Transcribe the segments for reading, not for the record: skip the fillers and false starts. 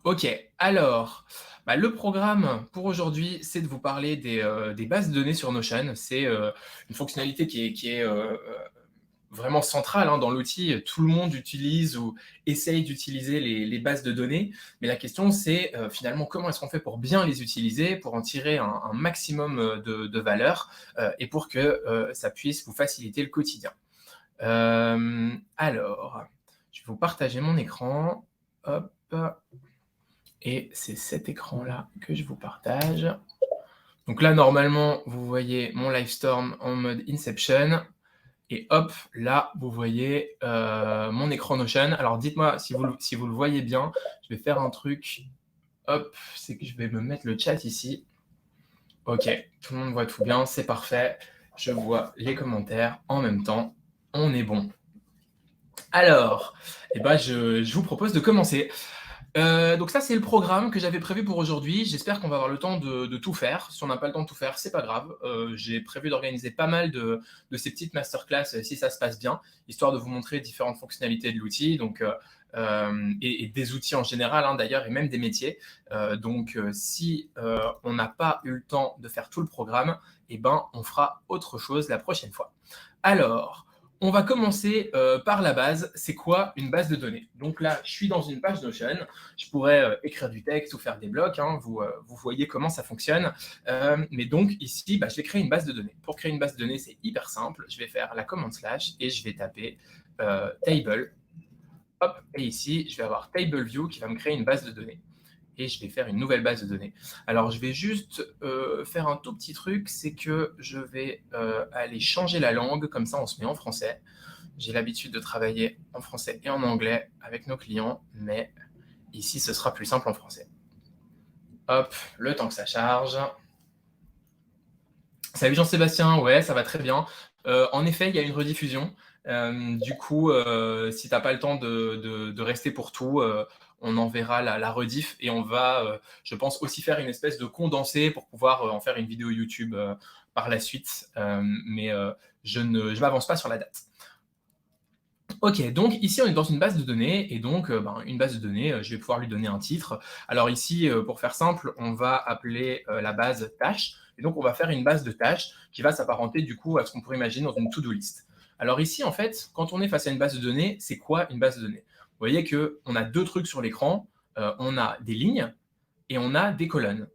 OK, alors, le programme pour aujourd'hui, c'est de vous parler des bases de données sur Notion. C'est, une fonctionnalité qui est vraiment centrale, hein, dans l'outil. Tout le monde utilise ou essaye d'utiliser les bases de données, mais la question c'est, finalement, comment est-ce qu'on fait pour bien les utiliser, pour en tirer un maximum, de valeur, et pour que, ça puisse vous faciliter le quotidien? Alors, je vais vous partager mon écran. Hop. Et c'est cet écran-là que je vous partage. Donc là, normalement, vous voyez mon Livestorm en mode Inception. Et hop, là, vous voyez mon écran Notion. Alors dites-moi si vous le voyez bien. Je vais faire un truc. Hop, c'est que je vais me mettre le chat ici. Ok, tout le monde voit tout bien, c'est parfait. Je vois les commentaires en même temps. On est bon. Alors, je vous propose de commencer. Donc ça, c'est le programme que j'avais prévu pour aujourd'hui. J'espère qu'on va avoir le temps de tout faire. Si on n'a pas le temps de tout faire, c'est pas grave. J'ai prévu d'organiser pas mal de ces petites masterclass, si ça se passe bien, histoire de vous montrer différentes fonctionnalités de l'outil, et des outils en général, hein, d'ailleurs, et même des métiers. Si on n'a pas eu le temps de faire tout le programme, on fera autre chose la prochaine fois. Alors, on va commencer par la base. C'est quoi une base de données? Donc là, je suis dans une page Notion. Je pourrais écrire du texte ou faire des blocs. Hein. Vous voyez comment ça fonctionne. Mais donc ici, je vais créer une base de données. Pour créer une base de données, c'est hyper simple. Je vais faire la commande / et je vais taper table. Hop, et ici, je vais avoir TableView qui va me créer une base de données. Et je vais faire une nouvelle base de données. Alors, je vais juste faire un tout petit truc, c'est que je vais aller changer la langue, comme ça on se met en français. J'ai l'habitude de travailler en français et en anglais avec nos clients, mais ici, ce sera plus simple en français. Hop, le temps que ça charge. Salut Jean-Sébastien, ouais, ça va très bien. En effet, il y a une rediffusion. Si tu n'as pas le temps de rester pour tout, on enverra la rediff et on va, je pense, aussi faire une espèce de condensé pour pouvoir en faire une vidéo YouTube par la suite. Je ne m'avance pas sur la date. Ok, donc ici on est dans une base de données, et donc une base de données, je vais pouvoir lui donner un titre. Alors ici, pour faire simple, on va appeler la base tâche, et donc on va faire une base de tâches qui va s'apparenter du coup à ce qu'on pourrait imaginer dans une to-do list. Alors ici, en fait, quand on est face à une base de données, c'est quoi une base de données? Vous voyez qu'on a deux trucs sur l'écran, on a des lignes et on a des colonnes.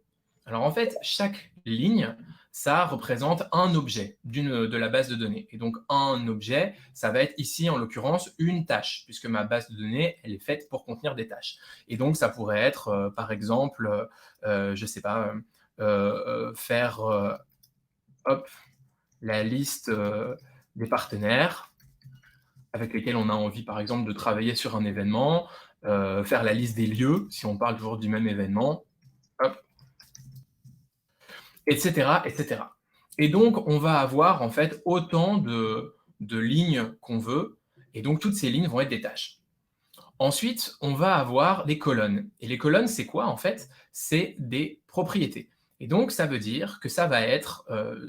Alors en fait, chaque ligne, ça représente un objet de la base de données. Et donc un objet, ça va être ici en l'occurrence une tâche, puisque ma base de données, elle est faite pour contenir des tâches. Et donc ça pourrait être par exemple, je ne sais pas, faire hop, la liste des partenaires avec lesquels on a envie par exemple de travailler sur un événement, faire la liste des lieux, si on parle toujours du même événement, hop, etc., etc. Et donc, on va avoir en fait autant de lignes qu'on veut, et donc toutes ces lignes vont être des tâches. Ensuite, on va avoir des colonnes. Et les colonnes, c'est quoi en fait? C'est des propriétés. Et donc, ça veut dire que ça va être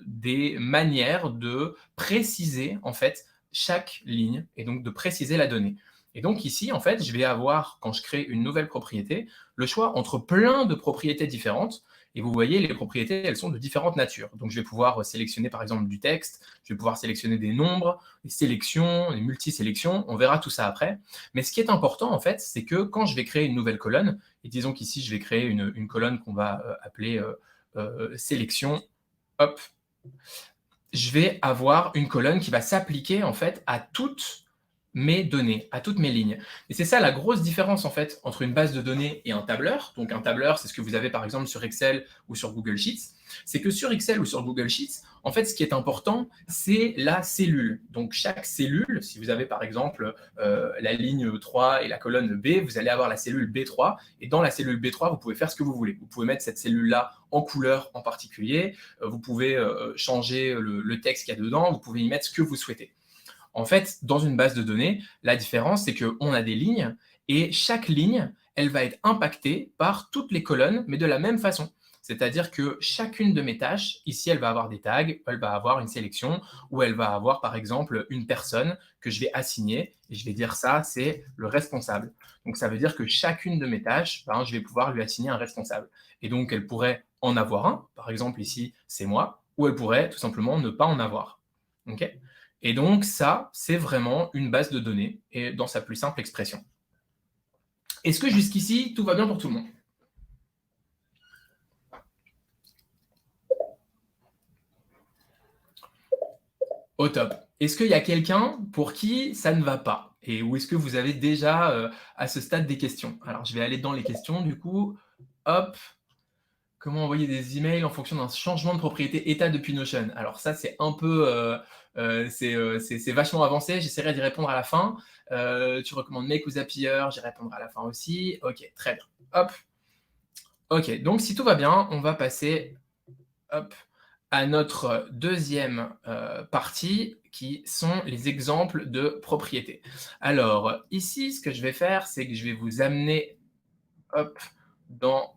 des manières de préciser en fait chaque ligne, et donc de préciser la donnée. Et donc ici, en fait, je vais avoir, quand je crée une nouvelle propriété, le choix entre plein de propriétés différentes. Et vous voyez, les propriétés, elles sont de différentes natures. Donc, je vais pouvoir sélectionner, par exemple, du texte, je vais pouvoir sélectionner des nombres, des sélections, des multisélections. On verra tout ça après. Mais ce qui est important, en fait, c'est que quand je vais créer une nouvelle colonne, et disons qu'ici, je vais créer une colonne qu'on va appeler sélection, hop, je vais avoir une colonne qui va s'appliquer, en fait, à toutes mes données, à toutes mes lignes. Et c'est ça la grosse différence en fait entre une base de données et un tableur. Donc un tableur, c'est ce que vous avez par exemple sur Excel ou sur Google Sheets. C'est que sur Excel ou sur Google Sheets, en fait, ce qui est important, c'est la cellule. Donc chaque cellule, si vous avez par exemple la ligne 3 et la colonne B, vous allez avoir la cellule B3. Et dans la cellule B3, vous pouvez faire ce que vous voulez. Vous pouvez mettre cette cellule-là en couleur en particulier. Vous pouvez changer le texte qu'il y a dedans. Vous pouvez y mettre ce que vous souhaitez. En fait, dans une base de données, la différence, c'est qu'on a des lignes et chaque ligne, elle va être impactée par toutes les colonnes, mais de la même façon. C'est-à-dire que chacune de mes tâches, ici, elle va avoir des tags, elle va avoir une sélection, ou elle va avoir, par exemple, une personne que je vais assigner, et je vais dire ça, c'est le responsable. Donc, ça veut dire que chacune de mes tâches, ben, je vais pouvoir lui assigner un responsable. Et donc, elle pourrait en avoir un, par exemple, ici, c'est moi, ou elle pourrait tout simplement ne pas en avoir. OK? Et donc, ça, c'est vraiment une base de données, et dans sa plus simple expression. Est-ce que jusqu'ici, tout va bien pour tout le monde? Au top. Est-ce qu'il y a quelqu'un pour qui ça ne va pas? Et ou est-ce que vous avez déjà à ce stade des questions? Alors, je vais aller dans les questions, du coup. Hop. Comment envoyer des emails en fonction d'un changement de propriété état depuis Notion? Alors ça, c'est un peu, c'est vachement avancé. J'essaierai d'y répondre à la fin. Tu recommandes Make ou Zapier? J'y répondrai à la fin aussi. Ok, très bien. Hop. Ok, donc si tout va bien, on va passer, hop, à notre deuxième partie, qui sont les exemples de propriétés. Alors, ici, ce que je vais faire, c'est que je vais vous amener, hop, dans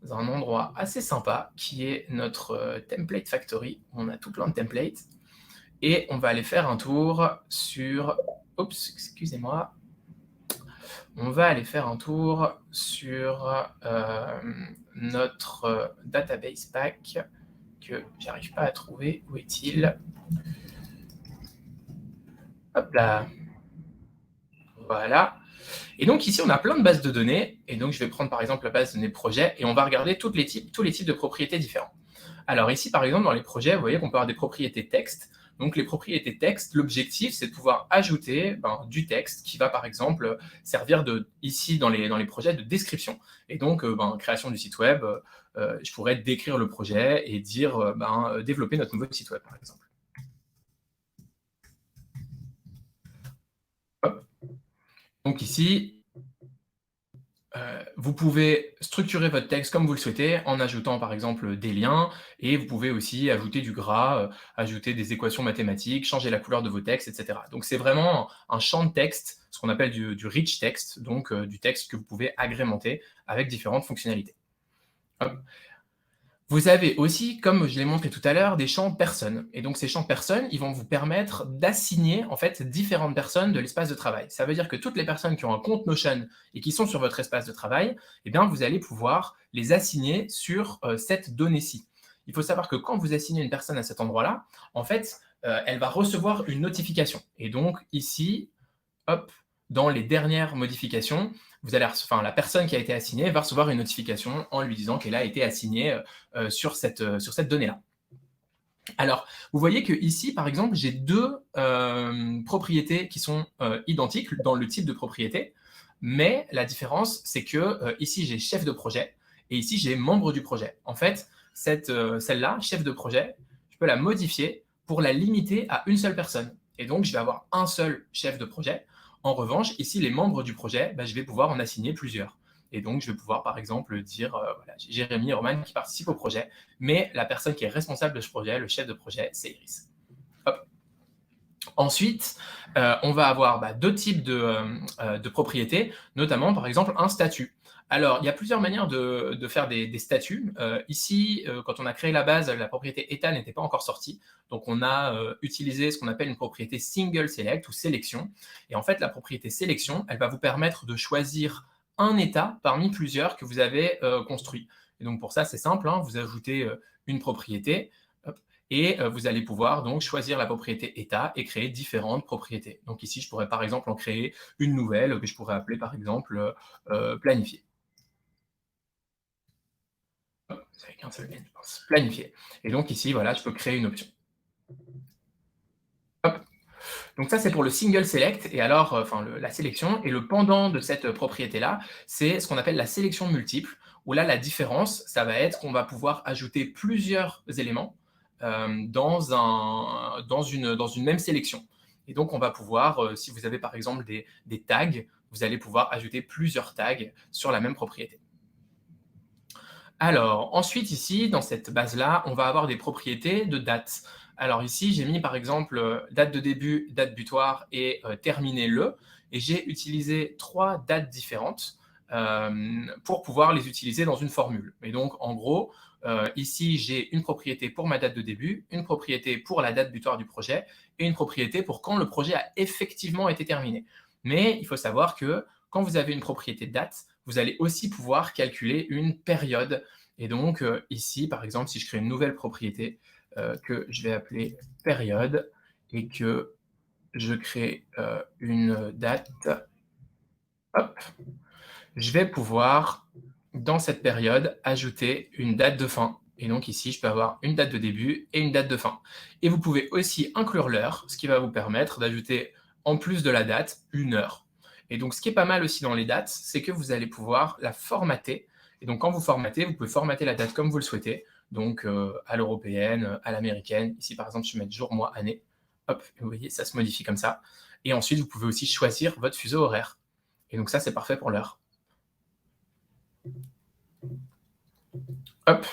un endroit assez sympa, qui est notre Template Factory. On a tout plein de templates. Et on va aller faire un tour sur... Oups, excusez-moi. On va aller faire un tour sur notre database pack, que j'arrive pas à trouver. Où est-il? Hop là. Voilà. Et donc ici, on a plein de bases de données. Et donc, je vais prendre par exemple la base de données projet et on va regarder tous les types de propriétés différents. Alors ici, par exemple, dans les projets, vous voyez qu'on peut avoir des propriétés texte. Donc les propriétés texte, l'objectif, c'est de pouvoir ajouter du texte qui va, par exemple, servir ici dans les projets de description. Et donc, création du site web, je pourrais décrire le projet et dire développer notre nouveau site web, par exemple. Hop. Donc ici, vous pouvez structurer votre texte comme vous le souhaitez en ajoutant par exemple des liens, et vous pouvez aussi ajouter du gras, ajouter des équations mathématiques, changer la couleur de vos textes, etc. Donc c'est vraiment un champ de texte, ce qu'on appelle du rich text, donc du texte que vous pouvez agrémenter avec différentes fonctionnalités. Hop. Vous avez aussi, comme je l'ai montré tout à l'heure, des champs personnes. Et donc, ces champs personnes, ils vont vous permettre d'assigner, en fait, différentes personnes de l'espace de travail. Ça veut dire que toutes les personnes qui ont un compte Notion et qui sont sur votre espace de travail, eh bien, vous allez pouvoir les assigner sur cette donnée-ci. Il faut savoir que quand vous assignez une personne à cet endroit-là, en fait, elle va recevoir une notification. Et donc, ici, hop, dans les dernières modifications, la personne qui a été assignée va recevoir une notification en lui disant qu'elle a été assignée sur cette donnée-là. Alors, vous voyez que ici, par exemple, j'ai deux propriétés qui sont identiques dans le type de propriété, mais la différence, c'est que ici, j'ai chef de projet et ici, j'ai membre du projet. En fait, celle-là, chef de projet, je peux la modifier pour la limiter à une seule personne. Et donc, je vais avoir un seul chef de projet. En revanche, ici, les membres du projet, je vais pouvoir en assigner plusieurs. Et donc, je vais pouvoir, par exemple, dire, voilà, j'ai Jérémy et Roman qui participent au projet, mais la personne qui est responsable de ce projet, le chef de projet, c'est Iris. Hop. Ensuite, on va avoir deux types de propriétés, notamment, par exemple, un statut. Alors, il y a plusieurs manières de faire des statuts. Ici, quand on a créé la base, la propriété état n'était pas encore sortie. Donc, on a utilisé ce qu'on appelle une propriété single select ou sélection. Et en fait, la propriété sélection, elle va vous permettre de choisir un état parmi plusieurs que vous avez construit. Et donc, pour ça, c'est simple, hein, vous ajoutez une propriété, hop, et vous allez pouvoir donc choisir la propriété état et créer différentes propriétés. Donc ici, je pourrais par exemple en créer une nouvelle que je pourrais appeler par exemple planifier. Avec un seul N, je pense. Planifier. Et donc ici, voilà, je peux créer une option. Hop. Donc ça, c'est pour le single select, et alors, la sélection. Et le pendant de cette propriété-là, c'est ce qu'on appelle la sélection multiple, où là, la différence, ça va être qu'on va pouvoir ajouter plusieurs éléments dans une même sélection. Et donc, on va pouvoir, si vous avez par exemple des tags, vous allez pouvoir ajouter plusieurs tags sur la même propriété. Alors, ensuite, ici, dans cette base-là, on va avoir des propriétés de date. Alors ici, j'ai mis par exemple date de début, date butoir et terminer le. Et j'ai utilisé trois dates différentes pour pouvoir les utiliser dans une formule. Et donc, en gros, ici, j'ai une propriété pour ma date de début, une propriété pour la date butoir du projet et une propriété pour quand le projet a effectivement été terminé. Mais il faut savoir que quand vous avez une propriété de date, vous allez aussi pouvoir calculer une période. Et donc, ici, par exemple, si je crée une nouvelle propriété que je vais appeler période et que je crée une date, hop, je vais pouvoir, dans cette période, ajouter une date de fin. Et donc ici, je peux avoir une date de début et une date de fin. Et vous pouvez aussi inclure l'heure, ce qui va vous permettre d'ajouter, en plus de la date, une heure. Et donc, ce qui est pas mal aussi dans les dates, c'est que vous allez pouvoir la formater. Et donc, quand vous formatez, vous pouvez formater la date comme vous le souhaitez. Donc, à l'européenne, à l'américaine. Ici, par exemple, je vais mettre jour, mois, année. Hop, et vous voyez, ça se modifie comme ça. Et ensuite, vous pouvez aussi choisir votre fuseau horaire. Et donc ça, c'est parfait pour l'heure. Hop.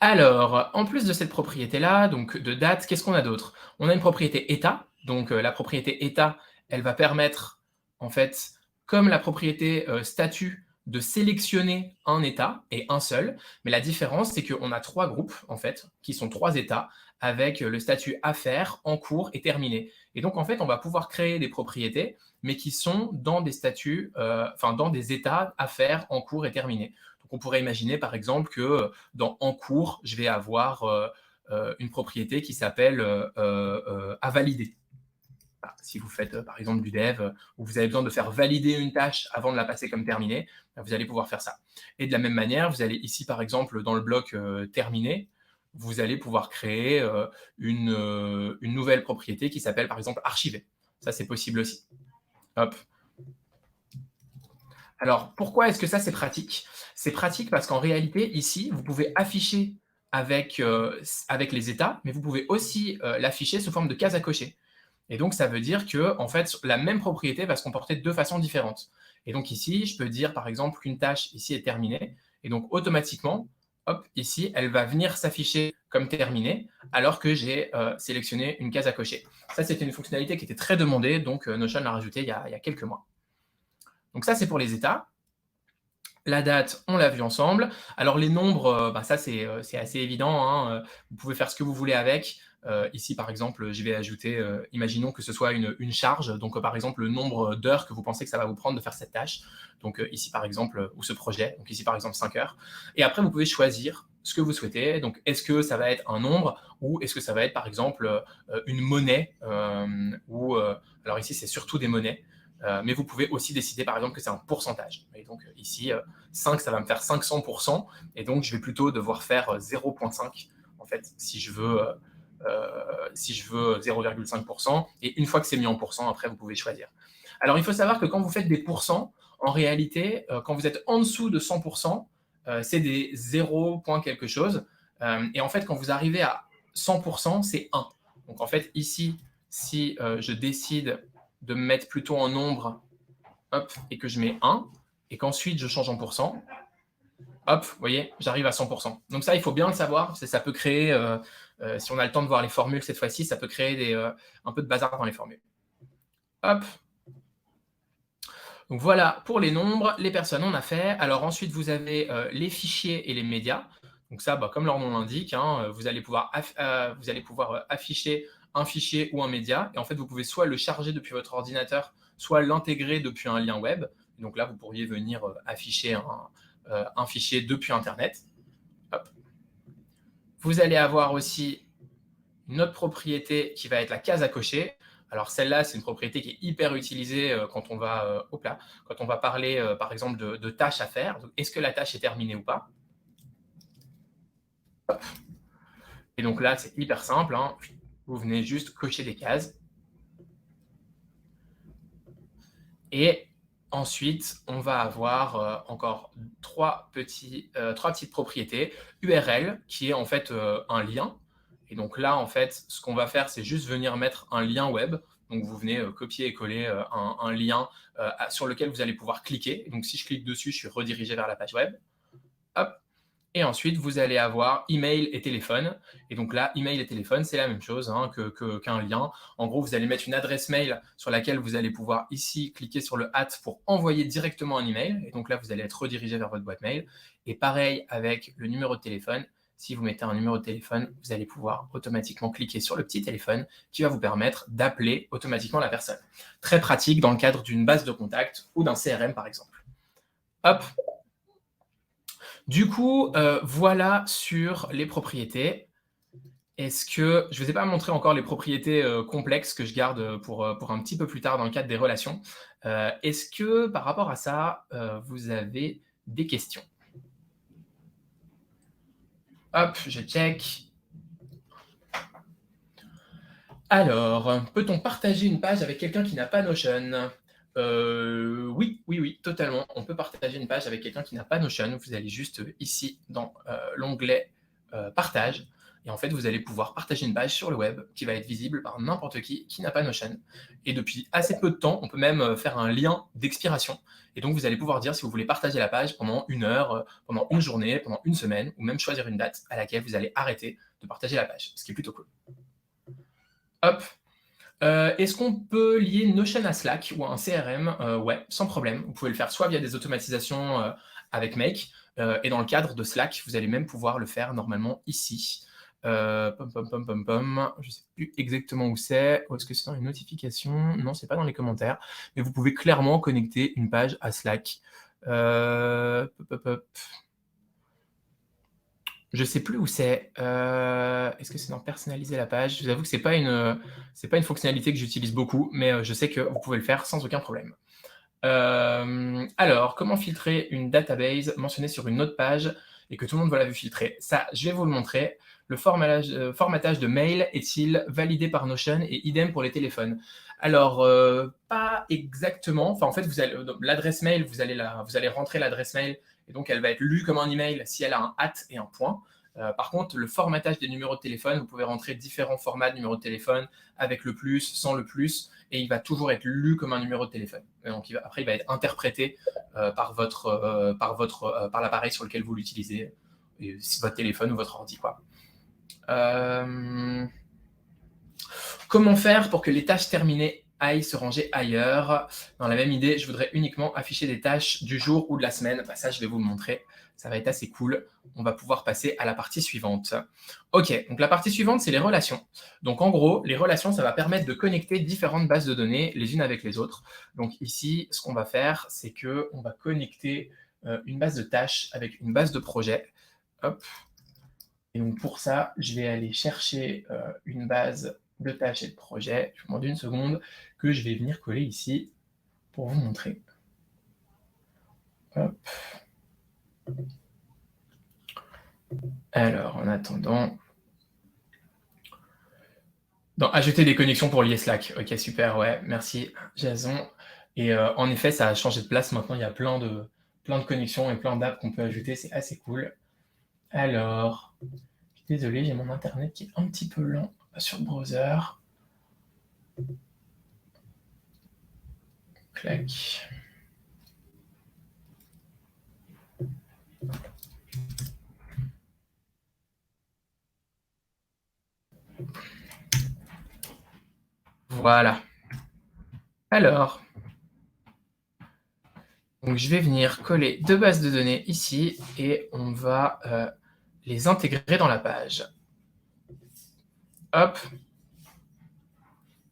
Alors, en plus de cette propriété-là, donc de date, qu'est-ce qu'on a d'autre? On a une propriété état. Donc, la propriété état, elle va permettre, en fait, comme la propriété statut, de sélectionner un état et un seul. Mais la différence, c'est qu'on a 3 groupes, en fait, qui sont 3 états, avec le statut à faire, en cours et terminé. Et donc, en fait, on va pouvoir créer des propriétés, mais qui sont dans des statuts, dans des états à faire, en cours et terminé. Donc, on pourrait imaginer, par exemple, que dans en cours, je vais avoir une propriété qui s'appelle à valider. Voilà, si vous faites par exemple du dev, où vous avez besoin de faire valider une tâche avant de la passer comme terminée, vous allez pouvoir faire ça. Et de la même manière, vous allez ici par exemple dans le bloc terminé, vous allez pouvoir créer une nouvelle propriété qui s'appelle par exemple archiver. Ça, c'est possible aussi. Hop. Alors, pourquoi est-ce que ça, c'est pratique? C'est pratique parce qu'en réalité, ici, vous pouvez afficher avec les états, mais vous pouvez aussi l'afficher sous forme de case à cocher. Et donc, ça veut dire que, en fait, la même propriété va se comporter de 2 façons différentes. Et donc ici, je peux dire, par exemple, qu'une tâche ici est terminée. Et donc, automatiquement, hop, ici, elle va venir s'afficher comme terminée, alors que j'ai sélectionné une case à cocher. Ça, c'était une fonctionnalité qui était très demandée, donc Notion l'a rajoutée il y a quelques mois. Donc ça, c'est pour les états. La date, on l'a vu ensemble. Alors les nombres, ça c'est assez évident, hein, vous pouvez faire ce que vous voulez avec. Ici, par exemple, je vais ajouter, imaginons que ce soit une charge, donc par exemple, le nombre d'heures que vous pensez que ça va vous prendre de faire cette tâche. Donc ici, par exemple, ou ce projet, donc ici, par exemple, 5 heures. Et après, vous pouvez choisir ce que vous souhaitez. Donc, est-ce que ça va être un nombre ou est-ce que ça va être, par exemple, une monnaie alors ici, c'est surtout des monnaies. Mais vous pouvez aussi décider, par exemple, que c'est un pourcentage. Et donc ici, 5, ça va me faire 500%. Et donc, je vais plutôt devoir faire 0,5, en fait, si je veux 0,5%. Et une fois que c'est mis en pourcent, après, vous pouvez choisir. Alors, il faut savoir que quand vous faites des pourcents, en réalité, quand vous êtes en dessous de 100%, c'est des 0 point quelque chose. Et en fait, quand vous arrivez à 100%, c'est 1. Donc, en fait, ici, si je décide de me mettre plutôt en nombre, hop, et que je mets 1, et qu'ensuite je change en pourcent, hop, vous voyez, j'arrive à 100%. Donc ça, il faut bien le savoir, ça peut créer, si on a le temps de voir les formules cette fois-ci, ça peut créer un peu de bazar dans les formules. Hop. Donc voilà pour les nombres, les personnes, on a fait. Alors ensuite, vous avez les fichiers et les médias. Donc ça, comme leur nom l'indique, hein, vous allez pouvoir afficher un fichier ou un média. Et en fait, vous pouvez soit le charger depuis votre ordinateur, soit l'intégrer depuis un lien web. Donc là, vous pourriez venir afficher un fichier depuis Internet. Hop. Vous allez avoir aussi une autre propriété qui va être la case à cocher. Alors celle-là, c'est une propriété qui est hyper utilisée quand on va parler, par exemple, de tâches à faire. Est-ce que la tâche est terminée ou pas? Hop. Et donc là, c'est hyper simple, hein. Vous venez juste cocher des cases. Et ensuite, on va avoir encore trois petites propriétés. URL, qui est en fait un lien. Et donc là, en fait, ce qu'on va faire, c'est juste venir mettre un lien web. Donc, vous venez copier et coller un lien sur lequel vous allez pouvoir cliquer. Donc, si je clique dessus, je suis redirigé vers la page web. Hop. Et ensuite, vous allez avoir email et téléphone. Et donc là, email et téléphone, c'est la même chose hein, qu'un lien. En gros, vous allez mettre une adresse mail sur laquelle vous allez pouvoir ici cliquer sur le @ pour envoyer directement un email. Et donc là, vous allez être redirigé vers votre boîte mail. Et pareil avec le numéro de téléphone. Si vous mettez un numéro de téléphone, vous allez pouvoir automatiquement cliquer sur le petit téléphone qui va vous permettre d'appeler automatiquement la personne. Très pratique dans le cadre d'une base de contact ou d'un CRM, par exemple. Hop. Du coup, voilà sur les propriétés. Est-ce que je ne vous ai pas montré encore les propriétés complexes que je garde pour un petit peu plus tard dans le cadre des relations. Est-ce que par rapport à ça, vous avez des questions? Hop, je check. Alors, peut-on partager une page avec quelqu'un qui n'a pas Notion? Oui, totalement. On peut partager une page avec quelqu'un qui n'a pas Notion. Vous allez juste ici dans l'onglet Partage. Et en fait, vous allez pouvoir partager une page sur le web qui va être visible par n'importe qui n'a pas Notion. Et depuis assez peu de temps, on peut même faire un lien d'expiration. Et donc, vous allez pouvoir dire si vous voulez partager la page pendant 1 heure, pendant une journée, pendant une semaine, ou même choisir une date à laquelle vous allez arrêter de partager la page, ce qui est plutôt cool. Hop. Est-ce qu'on peut lier Notion à Slack ou à un CRM? Ouais, sans problème. Vous pouvez le faire soit via des automatisations avec Make, et dans le cadre de Slack, vous allez même pouvoir le faire normalement ici. Je ne sais plus exactement où c'est. Est-ce que c'est dans les notifications? Non, c'est pas dans les commentaires. Mais vous pouvez clairement connecter une page à Slack. Je sais plus où c'est. Est-ce que c'est dans personnaliser la page? Je vous avoue que c'est pas une fonctionnalité que j'utilise beaucoup, mais je sais que vous pouvez le faire sans aucun problème. Alors, comment filtrer une database mentionnée sur une autre page et que tout le monde voit la vue filtrée? Ça, je vais vous le montrer. Le formatage de mail est-il validé par Notion et idem pour les téléphones? Alors, pas exactement. Enfin, en fait, l'adresse mail, vous allez rentrer l'adresse mail et donc elle va être lue comme un email si elle a un @ et un point. Par contre, le formatage des numéros de téléphone, vous pouvez rentrer différents formats de numéros de téléphone avec le plus, sans le plus, et il va toujours être lu comme un numéro de téléphone. Donc après, il va être interprété par l'appareil sur lequel vous l'utilisez, votre téléphone ou votre ordi, quoi. Comment faire pour que les tâches terminées aillent se ranger ailleurs? Dans la même idée, je voudrais uniquement afficher des tâches du jour ou de la semaine. Bah, ça, je vais vous le montrer. Ça va être assez cool. On va pouvoir passer à la partie suivante. OK, donc la partie suivante, c'est les relations. Donc en gros, les relations, ça va permettre de connecter différentes bases de données les unes avec les autres. Donc ici, ce qu'on va faire, c'est qu'on va connecter une base de tâches avec une base de projet. Hop. Et donc pour ça, je vais aller chercher une base de tâches et de projets. Je vous demande une seconde que je vais venir coller ici pour vous montrer. Hop. Alors, en attendant... ajouter des connexions pour lier Slack. Ok, super, ouais, merci Jason. Et en effet, ça a changé de place maintenant. Il y a plein de connexions et plein d'apps qu'on peut ajouter. C'est assez cool. Alors, désolé, j'ai mon internet qui est un petit peu lent sur le browser. Clac. Voilà. Alors, donc je vais venir coller deux bases de données ici et on va les intégrer dans la page. Hop.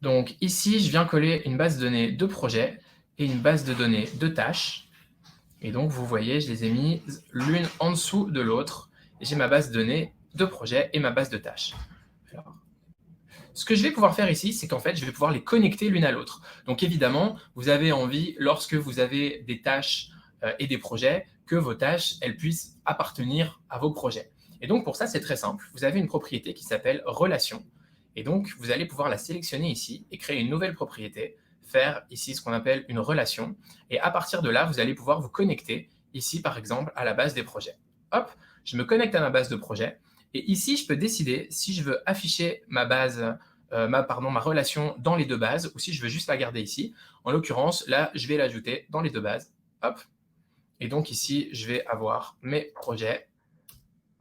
Donc ici, je viens coller une base de données de projet et une base de données de tâches. Et donc, vous voyez, je les ai mises l'une en dessous de l'autre. J'ai ma base de données de projet et ma base de tâches. Alors, ce que je vais pouvoir faire ici, c'est qu'en fait, je vais pouvoir les connecter l'une à l'autre. Donc évidemment, vous avez envie, lorsque vous avez des tâches et des projets, que vos tâches, elles puissent appartenir à vos projets. Et donc pour ça, c'est très simple. Vous avez une propriété qui s'appelle relation. Et donc, vous allez pouvoir la sélectionner ici et créer une nouvelle propriété, faire ici ce qu'on appelle une relation. Et à partir de là, vous allez pouvoir vous connecter ici, par exemple, à la base des projets. Hop, je me connecte à ma base de projet. Et ici, je peux décider si je veux afficher ma relation dans les deux bases ou si je veux juste la garder ici. En l'occurrence, là, je vais l'ajouter dans les deux bases. Hop. Et donc ici, je vais avoir mes projets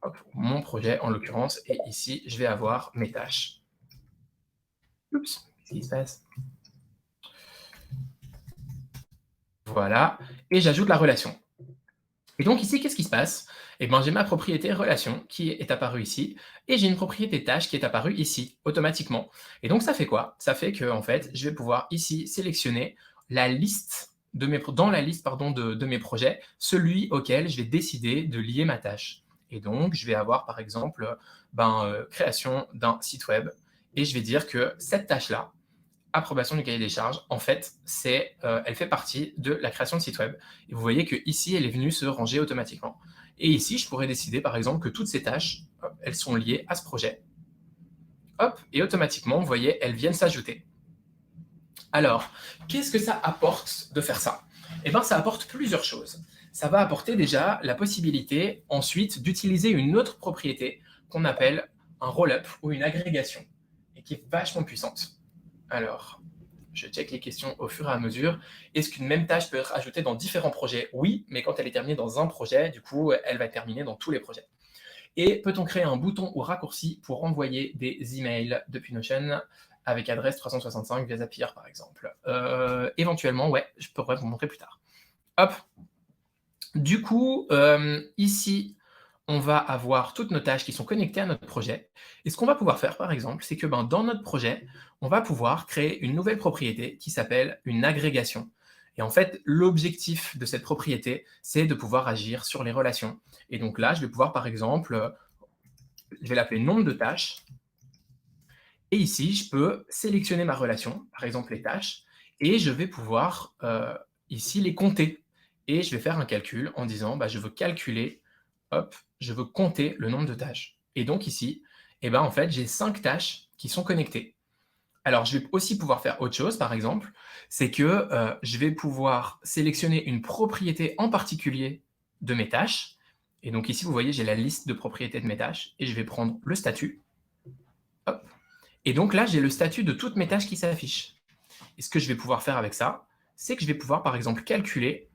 hop, mon projet en l'occurrence, et ici, je vais avoir mes tâches. Oups, qu'est-ce qui se passe? Voilà, et j'ajoute la relation. Et donc ici, qu'est-ce qui se passe? Eh ben, j'ai ma propriété relation qui est apparue ici, et j'ai une propriété tâche qui est apparue ici, automatiquement. Et donc ça fait quoi? Ça fait que en fait, je vais pouvoir ici sélectionner la liste de mes, dans la liste pardon, de mes projets, celui auquel je vais décider de lier ma tâche. Et donc, je vais avoir par exemple création d'un site web, et je vais dire que cette tâche-là, approbation du cahier des charges, en fait, elle fait partie de la création de site web. Et vous voyez qu'ici, elle est venue se ranger automatiquement. Et ici, je pourrais décider, par exemple, que toutes ces tâches, hop, elles sont liées à ce projet. Hop, et automatiquement, vous voyez, elles viennent s'ajouter. Alors, qu'est-ce que ça apporte de faire ça? Eh bien, ça apporte plusieurs choses. Ça va apporter déjà la possibilité, ensuite, d'utiliser une autre propriété qu'on appelle un roll-up ou une agrégation, et qui est vachement puissante. Alors, je check les questions au fur et à mesure. Est-ce qu'une même tâche peut être ajoutée dans différents projets? Oui, mais quand elle est terminée dans un projet, du coup, elle va être terminée dans tous les projets. Et peut-on créer un bouton ou raccourci pour envoyer des emails depuis Notion avec adresse 365 via Zapier, par exemple? Éventuellement, ouais, je pourrais vous montrer plus tard. Hop. Du coup, ici, on va avoir toutes nos tâches qui sont connectées à notre projet. Et ce qu'on va pouvoir faire, par exemple, c'est que dans notre projet, on va pouvoir créer une nouvelle propriété qui s'appelle une agrégation. Et en fait, l'objectif de cette propriété, c'est de pouvoir agir sur les relations. Et donc là, je vais pouvoir, par exemple, je vais l'appeler nombre de tâches. Et ici, je peux sélectionner ma relation, par exemple les tâches, et je vais pouvoir ici les compter. Et je vais faire un calcul en disant, je veux calculer, hop, je veux compter le nombre de tâches. Et donc ici, en fait, j'ai 5 tâches qui sont connectées. Alors, je vais aussi pouvoir faire autre chose, par exemple, c'est que je vais pouvoir sélectionner une propriété en particulier de mes tâches. Et donc ici, vous voyez, j'ai la liste de propriétés de mes tâches, et je vais prendre le statut. Hop. Et donc là, j'ai le statut de toutes mes tâches qui s'affichent. Et ce que je vais pouvoir faire avec ça, c'est que je vais pouvoir, par exemple, calculer,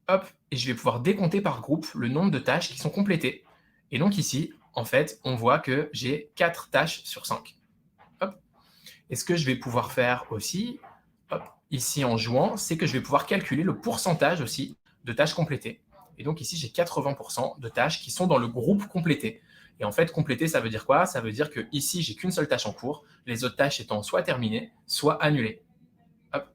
hop, et je vais pouvoir décompter par groupe le nombre de tâches qui sont complétées. Et donc ici, en fait, on voit que j'ai 4 tâches sur 5. Hop. Et ce que je vais pouvoir faire aussi, hop, ici en jouant, c'est que je vais pouvoir calculer le pourcentage aussi de tâches complétées. Et donc ici, j'ai 80% de tâches qui sont dans le groupe complété. Et en fait, complété, ça veut dire quoi? Ça veut dire que ici, j'ai qu'une seule tâche en cours, les autres tâches étant soit terminées, soit annulées. Hop.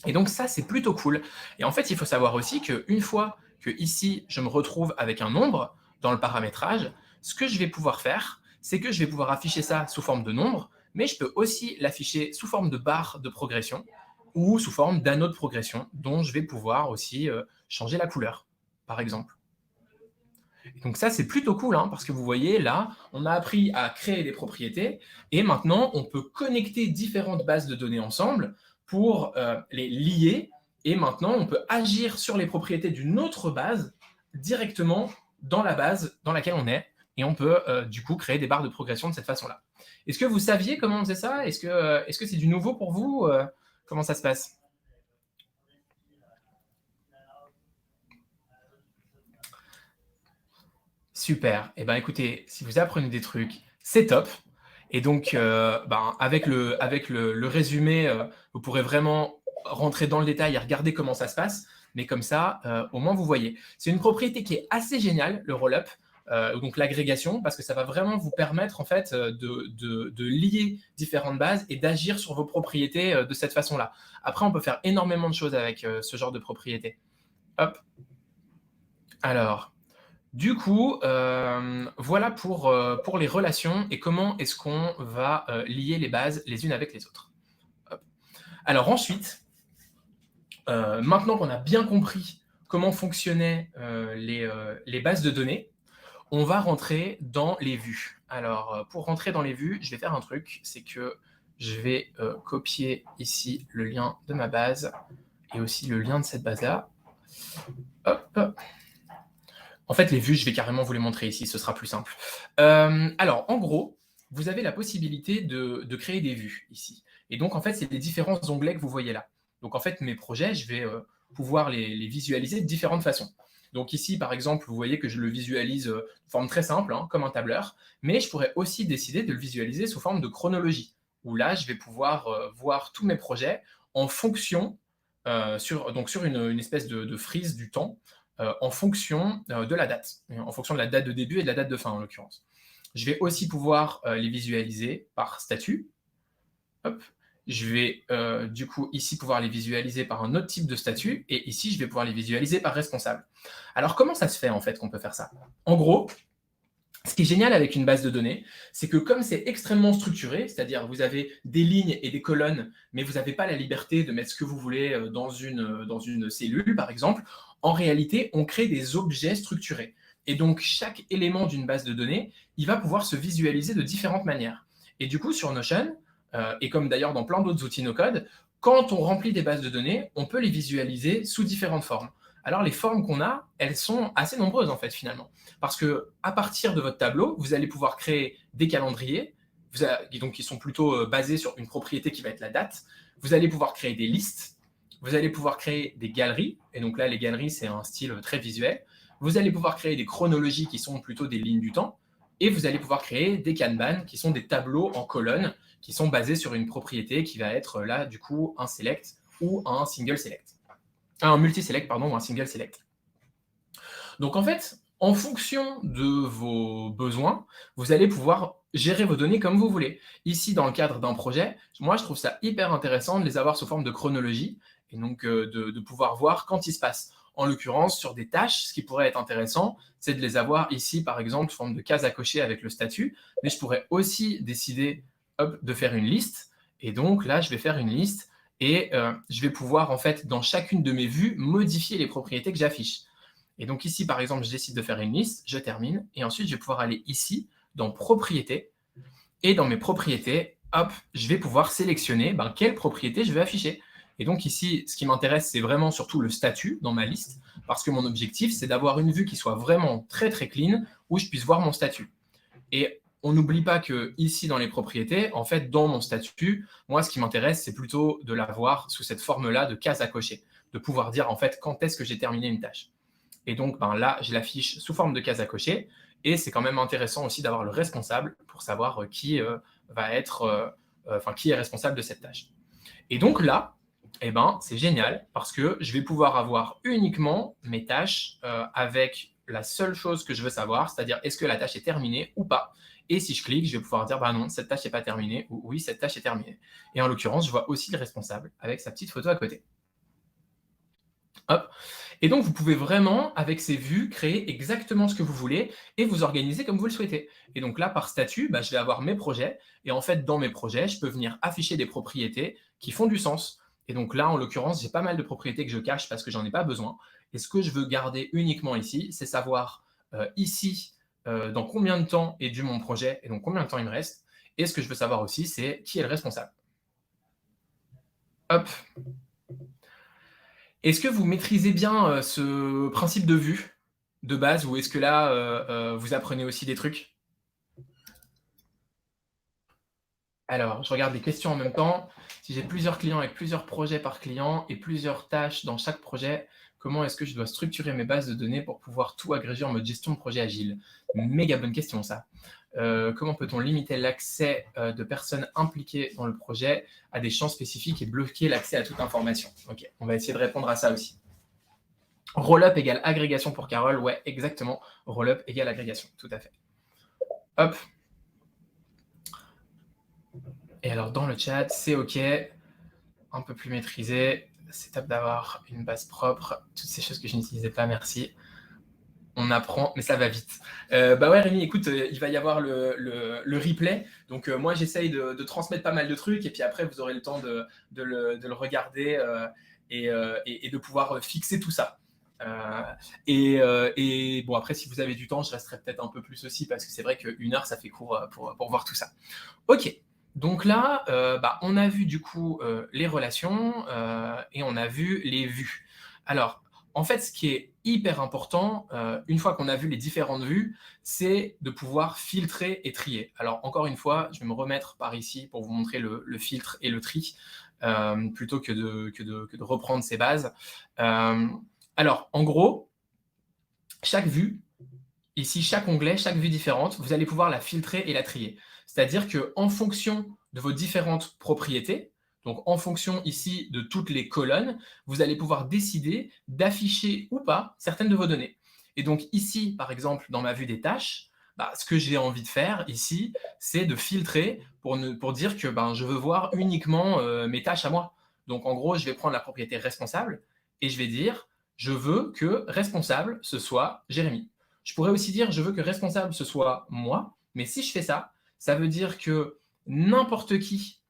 Et donc ça, c'est plutôt cool. Et en fait, il faut savoir aussi qu'une fois que ici, je me retrouve avec un nombre dans le paramétrage, ce que je vais pouvoir faire, c'est que je vais pouvoir afficher ça sous forme de nombre, mais je peux aussi l'afficher sous forme de barre de progression ou sous forme d'anneau de progression dont je vais pouvoir aussi changer la couleur, par exemple. Et donc ça, c'est plutôt cool, hein, parce que vous voyez, là, on a appris à créer des propriétés, et maintenant, on peut connecter différentes bases de données ensemble pour les lier, et maintenant, on peut agir sur les propriétés d'une autre base directement dans la base dans laquelle on est, et on peut du coup créer des barres de progression de cette façon-là. Est-ce que vous saviez comment on faisait ça? Est-ce que c'est du nouveau pour vous? Comment ça se passe? Super. Eh ben, écoutez, si vous apprenez des trucs, c'est top. Et donc, avec le résumé, vous pourrez vraiment rentrer dans le détail et regarder comment ça se passe. Mais comme ça, au moins, vous voyez. C'est une propriété qui est assez géniale, le roll-up, donc l'agrégation, parce que ça va vraiment vous permettre en fait de lier différentes bases et d'agir sur vos propriétés de cette façon-là. Après, on peut faire énormément de choses avec ce genre de propriété. Hop. Alors, du coup, voilà pour les relations et comment est-ce qu'on va lier les bases les unes avec les autres. Hop. Alors ensuite, maintenant qu'on a bien compris comment fonctionnaient les bases de données, on va rentrer dans les vues. Alors, pour rentrer dans les vues, je vais faire un truc, c'est que je vais copier ici le lien de ma base et aussi le lien de cette base-là. Hop. En fait, les vues, je vais carrément vous les montrer ici, ce sera plus simple. Alors, en gros, vous avez la possibilité de créer des vues ici. Et donc, en fait, c'est les différents onglets que vous voyez là. Donc, en fait, mes projets, je vais pouvoir les visualiser de différentes façons. Donc ici, par exemple, vous voyez que je le visualise de forme très simple, hein, comme un tableur, mais je pourrais aussi décider de le visualiser sous forme de chronologie, où là, je vais pouvoir voir tous mes projets en fonction, donc sur une espèce de frise du temps, en fonction de la date, en fonction de la date de début et de la date de fin, en l'occurrence. Je vais aussi pouvoir les visualiser par statut. Hop. Je vais du coup ici pouvoir les visualiser par un autre type de statut, et ici je vais pouvoir les visualiser par responsable. Alors comment ça se fait en fait qu'on peut faire ça? En gros, ce qui est génial avec une base de données, c'est que comme c'est extrêmement structuré, c'est-à-dire vous avez des lignes et des colonnes, mais vous n'avez pas la liberté de mettre ce que vous voulez dans une cellule, par exemple, en réalité, on crée des objets structurés. Et donc, chaque élément d'une base de données, il va pouvoir se visualiser de différentes manières. Et du coup, sur Notion, et comme d'ailleurs dans plein d'autres outils no-code, quand on remplit des bases de données, on peut les visualiser sous différentes formes. Alors, les formes qu'on a, elles sont assez nombreuses, en fait, finalement. Parce que à partir de votre tableau, vous allez pouvoir créer des calendriers, donc qui sont plutôt basés sur une propriété qui va être la date. Vous allez pouvoir créer des listes. Vous allez pouvoir créer des galeries. Et donc là, les galeries, c'est un style très visuel. Vous allez pouvoir créer des chronologies qui sont plutôt des lignes du temps. Et vous allez pouvoir créer des Kanban qui sont des tableaux en colonnes qui sont basés sur une propriété qui va être là, du coup, un select ou un single select. Un multi-select, pardon, ou un single select. Donc en fait, en fonction de vos besoins, vous allez pouvoir gérer vos données comme vous voulez. Ici, dans le cadre d'un projet, moi, je trouve ça hyper intéressant de les avoir sous forme de chronologie et donc de pouvoir voir quand il se passe. En l'occurrence, sur des tâches, ce qui pourrait être intéressant, c'est de les avoir ici, par exemple, sous forme de case à cocher avec le statut. Mais je pourrais aussi décider de faire une liste. Et donc là, je vais faire une liste et je vais pouvoir, en fait, dans chacune de mes vues, modifier les propriétés que j'affiche. Et donc ici, par exemple, je décide de faire une liste, je termine, et ensuite, je vais pouvoir aller ici, dans Propriétés, et dans mes propriétés, hop, je vais pouvoir sélectionner quelle propriété je veux afficher. Et donc ici, ce qui m'intéresse, c'est vraiment surtout le statut dans ma liste, parce que mon objectif, c'est d'avoir une vue qui soit vraiment très, très clean, où je puisse voir mon statut. Et on n'oublie pas que ici, dans les propriétés, en fait, dans mon statut, moi, ce qui m'intéresse, c'est plutôt de l'avoir sous cette forme-là de case à cocher, de pouvoir dire, en fait, quand est-ce que j'ai terminé une tâche. Et donc, là, je l'affiche sous forme de case à cocher. Et c'est quand même intéressant aussi d'avoir le responsable pour savoir qui qui est responsable de cette tâche. Et donc là, c'est génial parce que je vais pouvoir avoir uniquement mes tâches avec la seule chose que je veux savoir, c'est-à-dire est-ce que la tâche est terminée ou pas. Et si je clique, je vais pouvoir dire non, cette tâche n'est pas terminée ou oui, cette tâche est terminée. Et en l'occurrence, je vois aussi le responsable avec sa petite photo à côté. Hop. Et donc, vous pouvez vraiment, avec ces vues, créer exactement ce que vous voulez et vous organiser comme vous le souhaitez. Et donc là, par statut, je vais avoir mes projets. Et en fait, dans mes projets, je peux venir afficher des propriétés qui font du sens. Et donc là, en l'occurrence, j'ai pas mal de propriétés que je cache parce que j'en ai pas besoin. Et ce que je veux garder uniquement ici, c'est savoir ici dans combien de temps est dû mon projet et donc combien de temps il me reste. Et ce que je veux savoir aussi, c'est qui est le responsable. Hop. Est-ce que vous maîtrisez bien ce principe de vue de base ou est-ce que là, vous apprenez aussi des trucs? Alors, je regarde les questions en même temps. Si j'ai plusieurs clients avec plusieurs projets par client et plusieurs tâches dans chaque projet, comment est-ce que je dois structurer mes bases de données pour pouvoir tout agréger en mode gestion de projet agile? Méga bonne question, ça. Comment peut-on limiter l'accès de personnes impliquées dans le projet à des champs spécifiques et bloquer l'accès à toute information? Ok, on va essayer de répondre à ça aussi. Rollup égale agrégation pour Carole. Ouais, exactement. Rollup égale agrégation, tout à fait. Hop. Et alors, dans le chat, c'est OK. Un peu plus maîtrisé. C'est top d'avoir une base propre. Toutes ces choses que je n'utilisais pas, merci. On apprend, mais ça va vite. Ouais, Rémi, écoute, il va y avoir le replay. Donc, moi, j'essaye de transmettre pas mal de trucs. Et puis après, vous aurez le temps de le regarder et de pouvoir fixer tout ça. Bon, après, si vous avez du temps, je resterai peut-être un peu plus aussi parce que c'est vrai qu'une heure, ça fait court pour voir tout ça. OK. Donc là, on a vu du coup les relations et on a vu les vues. Alors, en fait, ce qui est hyper important, une fois qu'on a vu les différentes vues, c'est de pouvoir filtrer et trier. Alors, encore une fois, je vais me remettre par ici pour vous montrer le filtre et le tri, plutôt que de reprendre ces bases. Alors, en gros, chaque vue, ici, chaque onglet, chaque vue différente, vous allez pouvoir la filtrer et la trier. C'est-à-dire qu'en fonction de vos différentes propriétés, donc en fonction ici de toutes les colonnes, vous allez pouvoir décider d'afficher ou pas certaines de vos données. Et donc ici, par exemple, dans ma vue des tâches, ce que j'ai envie de faire ici, c'est de filtrer pour dire que je veux voir uniquement mes tâches à moi. Donc en gros, je vais prendre la propriété responsable et je vais dire, je veux que responsable, ce soit Jérémy. Je pourrais aussi dire, je veux que responsable, ce soit moi. Mais si je fais ça, ça veut dire que n'importe qui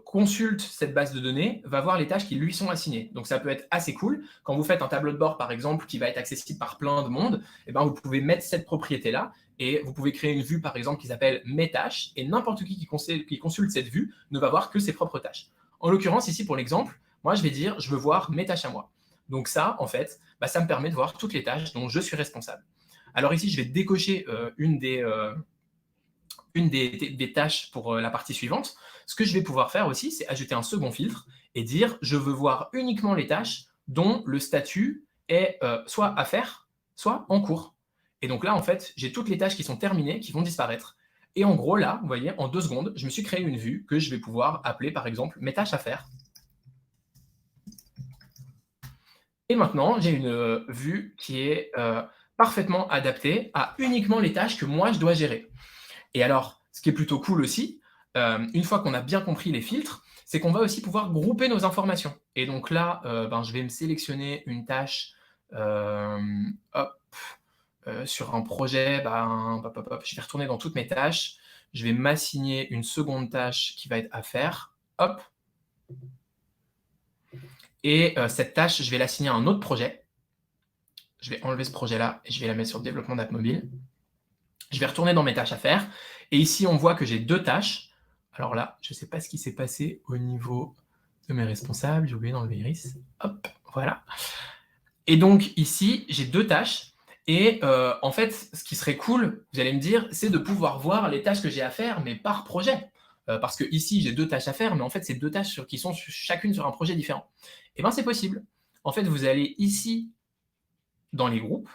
consulte cette base de données va voir les tâches qui lui sont assignées. Donc ça peut être assez cool. Quand vous faites un tableau de bord, par exemple, qui va être accessible par plein de monde, vous pouvez mettre cette propriété-là et vous pouvez créer une vue, par exemple, qui s'appelle Mes tâches, et n'importe qui consulte cette vue ne va voir que ses propres tâches. En l'occurrence, ici, pour l'exemple, moi, je vais dire, je veux voir mes tâches à moi. Donc ça, en fait, ça me permet de voir toutes les tâches dont je suis responsable. Alors ici, je vais décocher une des tâches pour la partie suivante. Ce que je vais pouvoir faire aussi, c'est ajouter un second filtre et dire, je veux voir uniquement les tâches dont le statut est soit à faire, soit en cours. Et donc là, en fait, j'ai toutes les tâches qui sont terminées, qui vont disparaître. Et en gros, là, vous voyez, en 2 secondes, je me suis créé une vue que je vais pouvoir appeler, par exemple, mes tâches à faire. Et maintenant, j'ai une vue qui est parfaitement adaptée à uniquement les tâches que moi, je dois gérer. Et alors, ce qui est plutôt cool aussi, une fois qu'on a bien compris les filtres, c'est qu'on va aussi pouvoir grouper nos informations. Et donc là, je vais me sélectionner une tâche sur un projet. Je vais retourner dans toutes mes tâches. Je vais m'assigner une seconde tâche qui va être à faire. Hop. Et cette tâche, je vais l'assigner à un autre projet. Je vais enlever ce projet-là et je vais la mettre sur le développement d'app mobile. Je vais retourner dans mes tâches à faire. Et ici, on voit que j'ai 2 tâches. Alors là, je ne sais pas ce qui s'est passé au niveau de mes responsables. J'ai oublié d'enlever Iris. Hop, voilà. Et donc ici, j'ai 2 tâches. Et en fait, ce qui serait cool, vous allez me dire, c'est de pouvoir voir les tâches que j'ai à faire, mais par projet. Parce que ici, j'ai 2 tâches à faire, mais en fait, c'est 2 tâches qui sont chacune sur un projet différent. Et bien, c'est possible. En fait, vous allez ici, dans les groupes,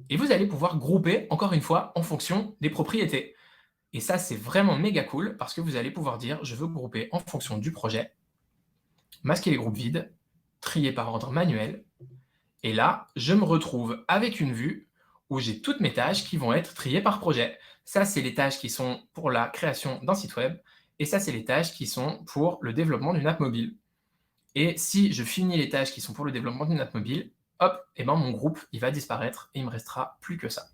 et vous allez pouvoir grouper, encore une fois, en fonction des propriétés. Et ça, c'est vraiment méga cool parce que vous allez pouvoir dire, je veux grouper en fonction du projet, masquer les groupes vides, trier par ordre manuel. Et là, je me retrouve avec une vue où j'ai toutes mes tâches qui vont être triées par projet. Ça, c'est les tâches qui sont pour la création d'un site web. Et ça, c'est les tâches qui sont pour le développement d'une app mobile. Et si je finis les tâches qui sont pour le développement d'une app mobile, hop, mon groupe, il va disparaître et il ne me restera plus que ça.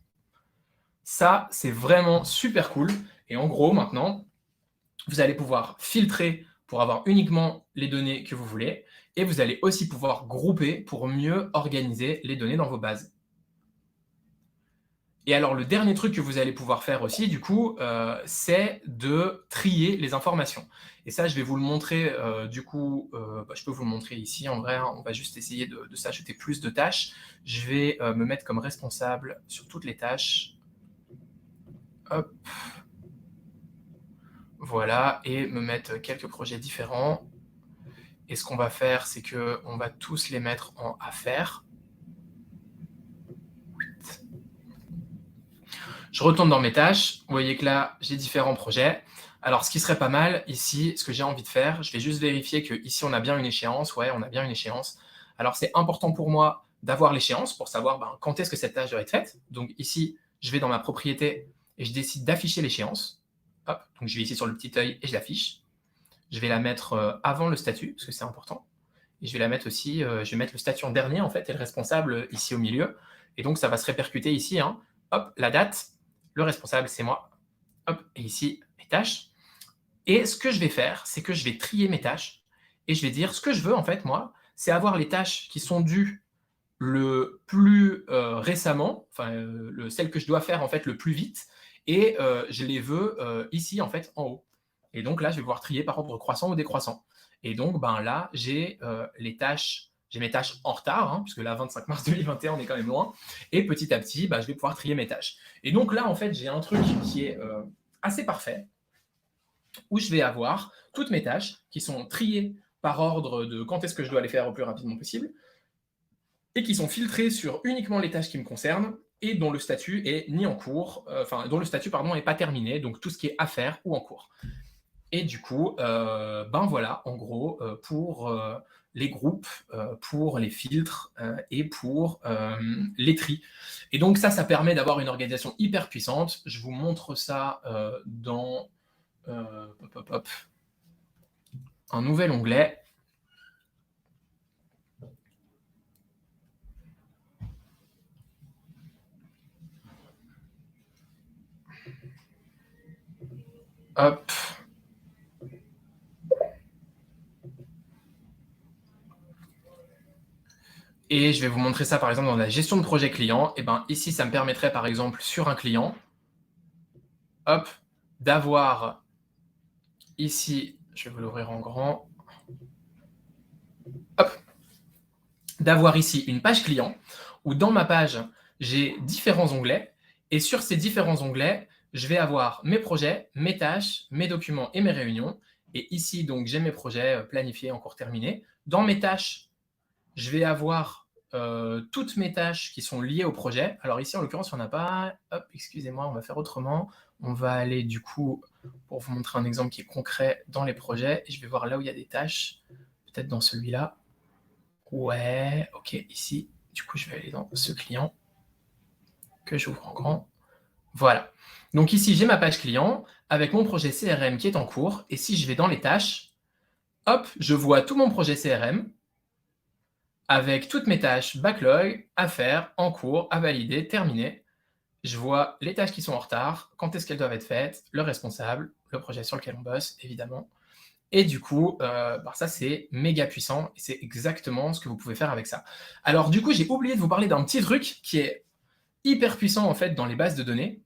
Ça, c'est vraiment super cool. Et en gros, maintenant, vous allez pouvoir filtrer pour avoir uniquement les données que vous voulez. Et vous allez aussi pouvoir grouper pour mieux organiser les données dans vos bases. Et alors, le dernier truc que vous allez pouvoir faire aussi, du coup, c'est de trier les informations. Et ça, je vais vous le montrer, je peux vous le montrer ici. En vrai, on va juste essayer de s'ajouter plus de tâches. Je vais me mettre comme responsable sur toutes les tâches. Hop. Voilà, et me mettre quelques projets différents. Et ce qu'on va faire, c'est qu'on va tous les mettre en affaires. Je retourne dans mes tâches. Vous voyez que là, j'ai différents projets. Alors, ce qui serait pas mal ici, ce que j'ai envie de faire, je vais juste vérifier qu'ici, on a bien une échéance. Ouais, on a bien une échéance. Alors, c'est important pour moi d'avoir l'échéance pour savoir quand est-ce que cette tâche doit être faite. Donc ici, je vais dans ma propriété et je décide d'afficher l'échéance. Hop, donc je vais ici sur le petit œil et je l'affiche. Je vais la mettre avant le statut, parce que c'est important. Et je vais la mettre aussi, je vais mettre le statut en dernier, en fait, et le responsable ici au milieu. Et donc, ça va se répercuter ici. Hop, la date, le responsable, c'est moi. Hop, et ici, mes tâches. Et ce que je vais faire, c'est que je vais trier mes tâches. Et je vais dire, ce que je veux, en fait, moi, c'est avoir les tâches qui sont dues le plus récemment, celles que je dois faire, en fait, le plus vite. Et je les veux ici, en fait, en haut. Et donc là, je vais pouvoir trier par ordre croissant ou décroissant. Et donc, là, j'ai mes tâches en retard, puisque là, 25 mars 2021, on est quand même loin. Et petit à petit, je vais pouvoir trier mes tâches. Et donc là, en fait, j'ai un truc qui est assez parfait, où je vais avoir toutes mes tâches qui sont triées par ordre de quand est-ce que je dois les faire au plus rapidement possible. et qui sont filtrés sur uniquement les tâches qui me concernent et dont le statut est ni en cours, dont le statut pardon est pas terminé, donc tout ce qui est à faire ou en cours. Et du coup, ben voilà, en gros, pour les groupes, pour les filtres et pour les tris. Et donc ça permet d'avoir une organisation hyper puissante. Je vous montre ça dans un nouvel onglet. Hop. Et je vais vous montrer ça par exemple dans la gestion de projet client. Et ben ici, ça me permettrait par exemple sur un client, hop, d'avoir ici, je vais vous l'ouvrir en grand, hop, d'avoir ici une page client où dans ma page, j'ai différents onglets. Et sur ces différents onglets, je vais avoir mes projets, mes tâches, mes documents et mes réunions. Et ici, donc, j'ai mes projets planifiés, en cours terminé. Dans mes tâches, je vais avoir toutes mes tâches qui sont liées au projet. Alors ici, en l'occurrence, il n'y en a pas. Hop, excusez-moi, on va faire autrement. On va aller du coup, pour vous montrer un exemple qui est concret dans les projets, et je vais voir là où il y a des tâches, peut-être dans celui-là. Ouais, ok, ici, du coup, je vais aller dans ce client que j'ouvre en grand. Voilà. Donc ici, j'ai ma page client avec mon projet CRM qui est en cours. Et si je vais dans les tâches, hop, je vois tout mon projet CRM avec toutes mes tâches backlog, à faire, en cours, à valider, terminées. Je vois les tâches qui sont en retard, quand est-ce qu'elles doivent être faites, le responsable, le projet sur lequel on bosse, évidemment. Et du coup, ça, c'est méga puissant et c'est exactement ce que vous pouvez faire avec ça. Alors, du coup, j'ai oublié de vous parler d'un petit truc qui est hyper puissant, en fait, dans les bases de données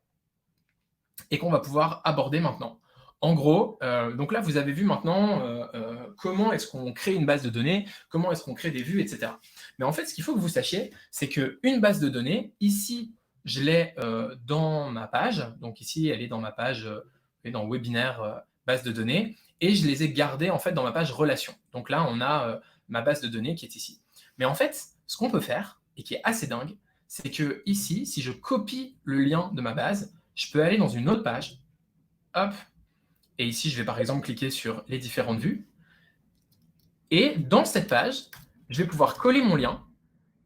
et qu'on va pouvoir aborder maintenant. En gros, donc là, vous avez vu maintenant comment est-ce qu'on crée une base de données, comment est-ce qu'on crée des vues, etc. Mais en fait, ce qu'il faut que vous sachiez, c'est qu'une base de données, ici, je l'ai dans ma page. Donc ici, elle est dans ma page, dans webinaire base de données. Et je les ai gardées en fait dans ma page relation. Donc là, on a ma base de données qui est ici. Mais en fait, ce qu'on peut faire, et qui est assez dingue, c'est que ici, si je copie le lien de ma base, je peux aller dans une autre page, hop, et ici, je vais par exemple cliquer sur les différentes vues. Et dans cette page, je vais pouvoir coller mon lien.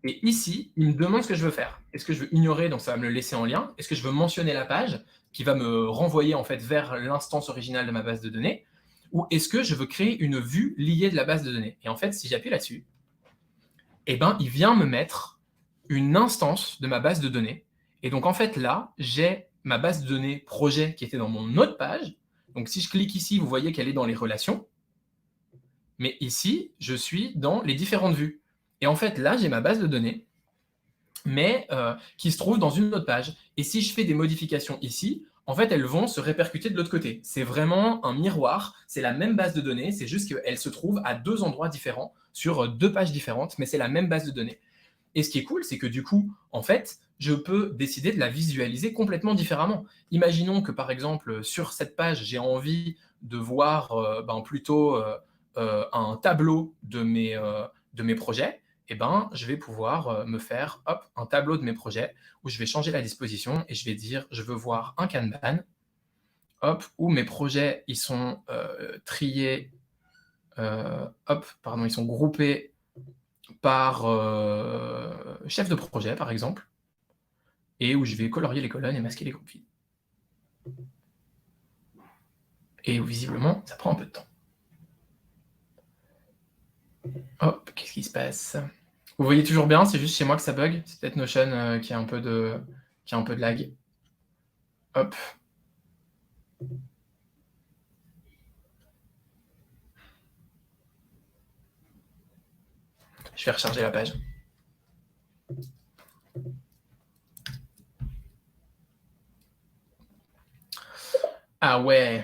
Et ici, il me demande ce que je veux faire. Est-ce que je veux ignorer, donc ça va me le laisser en lien? Est-ce que je veux mentionner la page, qui va me renvoyer en fait vers l'instance originale de ma base de données? Ou est-ce que je veux créer une vue liée de la base de données? Et en fait, si j'appuie là-dessus, eh ben, il vient me mettre une instance de ma base de données. Et donc, en fait, là, j'ai ma base de données projet qui était dans mon autre page. Donc, si je clique ici, vous voyez qu'elle est dans les relations. Mais ici, je suis dans les différentes vues. Et en fait, là, j'ai ma base de données, mais qui se trouve dans une autre page. Et si je fais des modifications ici, en fait, elles vont se répercuter de l'autre côté. C'est vraiment un miroir, c'est la même base de données, c'est juste qu'elle se trouve à deux endroits différents, sur deux pages différentes, mais c'est la même base de données. Et ce qui est cool, c'est que du coup, en fait, je peux décider de la visualiser complètement différemment. Imaginons que, par exemple, sur cette page, j'ai envie de voir plutôt un tableau de mes projets. Eh ben, je vais pouvoir me faire un tableau de mes projets où je vais changer la disposition et je vais dire, je veux voir un Kanban, où mes projets, ils sont triés, ils sont groupés par chef de projet, par exemple, et où je vais colorier les colonnes et masquer les groupes vides. Et où, visiblement, ça prend un peu de temps. Hop, qu'est-ce qui se passe? Vous voyez toujours bien, c'est juste chez moi que ça bug. C'est peut-être Notion qui a un peu de lag. Hop. Je vais recharger la page. Ah ouais,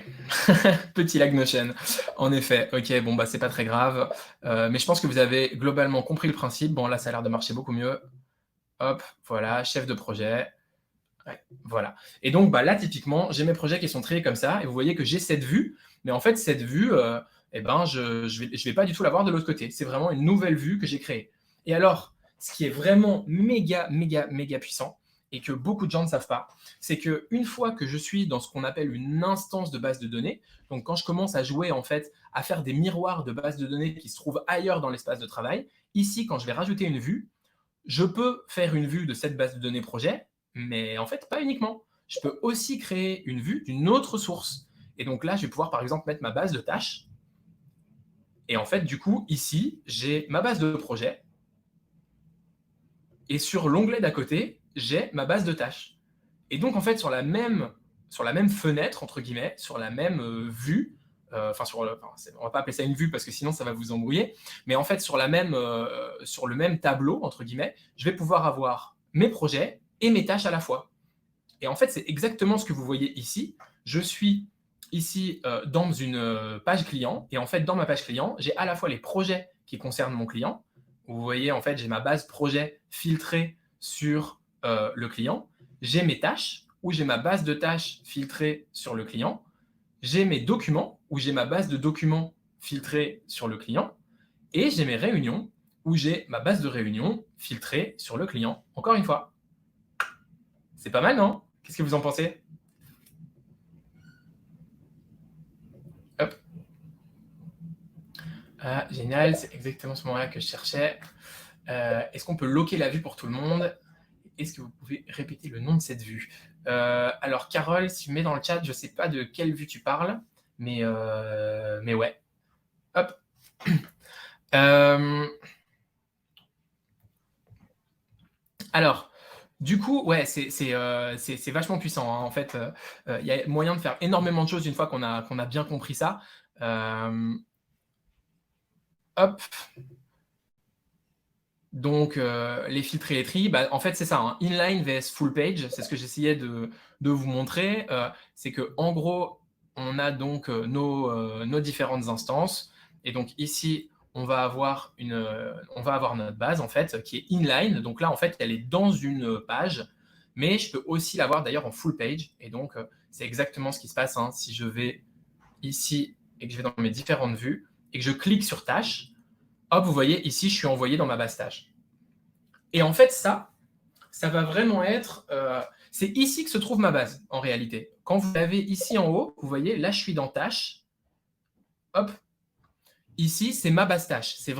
petit lag Notion. En effet, ok, bon bah c'est pas très grave. Mais je pense que vous avez globalement compris le principe. Bon là ça a l'air de marcher beaucoup mieux. Hop, voilà, chef de projet. Ouais, voilà. Et donc bah, là typiquement, j'ai mes projets qui sont triés comme ça, et vous voyez que j'ai cette vue, mais en fait cette vue, je vais pas du tout la voir de l'autre côté. C'est vraiment une nouvelle vue que j'ai créée. Et alors, ce qui est vraiment méga puissant et que beaucoup de gens ne savent pas, c'est qu'une fois que je suis dans ce qu'on appelle une instance de base de données, donc quand je commence à jouer en fait, à faire des miroirs de base de données qui se trouvent ailleurs dans l'espace de travail, ici, quand je vais rajouter une vue, je peux faire une vue de cette base de données projet, mais en fait, pas uniquement. Je peux aussi créer une vue d'une autre source. Et donc là, je vais pouvoir, par exemple, mettre ma base de tâches. Et en fait, du coup, ici, j'ai ma base de projet. Et sur l'onglet d'à côté, j'ai ma base de tâches. Et donc, en fait, sur la même fenêtre, entre guillemets, sur la même vue, on va pas appeler ça une vue parce que sinon ça va vous embrouiller, mais en fait sur le même tableau, entre guillemets, je vais pouvoir avoir mes projets et mes tâches à la fois. Et en fait, c'est exactement ce que vous voyez ici. Je suis ici dans une page client, et en fait, dans ma page client, j'ai à la fois les projets qui concernent mon client. Vous voyez, en fait, j'ai ma base projet filtrée sur le client. J'ai mes tâches, où j'ai ma base de tâches filtrée sur le client. J'ai mes documents, où j'ai ma base de documents filtrée sur le client. Et j'ai mes réunions, où j'ai ma base de réunions filtrée sur le client. Encore une fois. C'est pas mal, non? Qu'est-ce que vous en pensez? Hop. Ah, génial, c'est exactement ce moment-là que je cherchais. Est-ce qu'on peut loquer la vue pour tout le monde? Est-ce que vous pouvez répéter le nom de cette vue? Alors, Carole, si tu mets dans le chat, je ne sais pas de quelle vue tu parles, mais ouais. Hop. Alors, du coup, ouais, c'est vachement puissant, hein. En fait, il y a moyen de faire énormément de choses une fois qu'on a bien compris ça. Hop. Donc, les filtres et les tris, bah, en fait, c'est ça, hein, inline vs full page, c'est ce que j'essayais de vous montrer. C'est qu'en gros, on a donc nos différentes instances. Et donc ici, on va avoir notre base, en fait, qui est inline. Donc là, en fait, elle est dans une page, mais je peux aussi l'avoir d'ailleurs en full page. Et donc, c'est exactement ce qui se passe, hein. Si je vais ici et que je vais dans mes différentes vues et que je clique sur tâche, hop, vous voyez, ici, je suis envoyé dans ma base tâche. Et en fait, ça va vraiment être... c'est ici que se trouve ma base, en réalité. Quand vous l'avez ici en haut, vous voyez, là, je suis dans tâche. Hop. Ici, c'est ma base tâche. C'est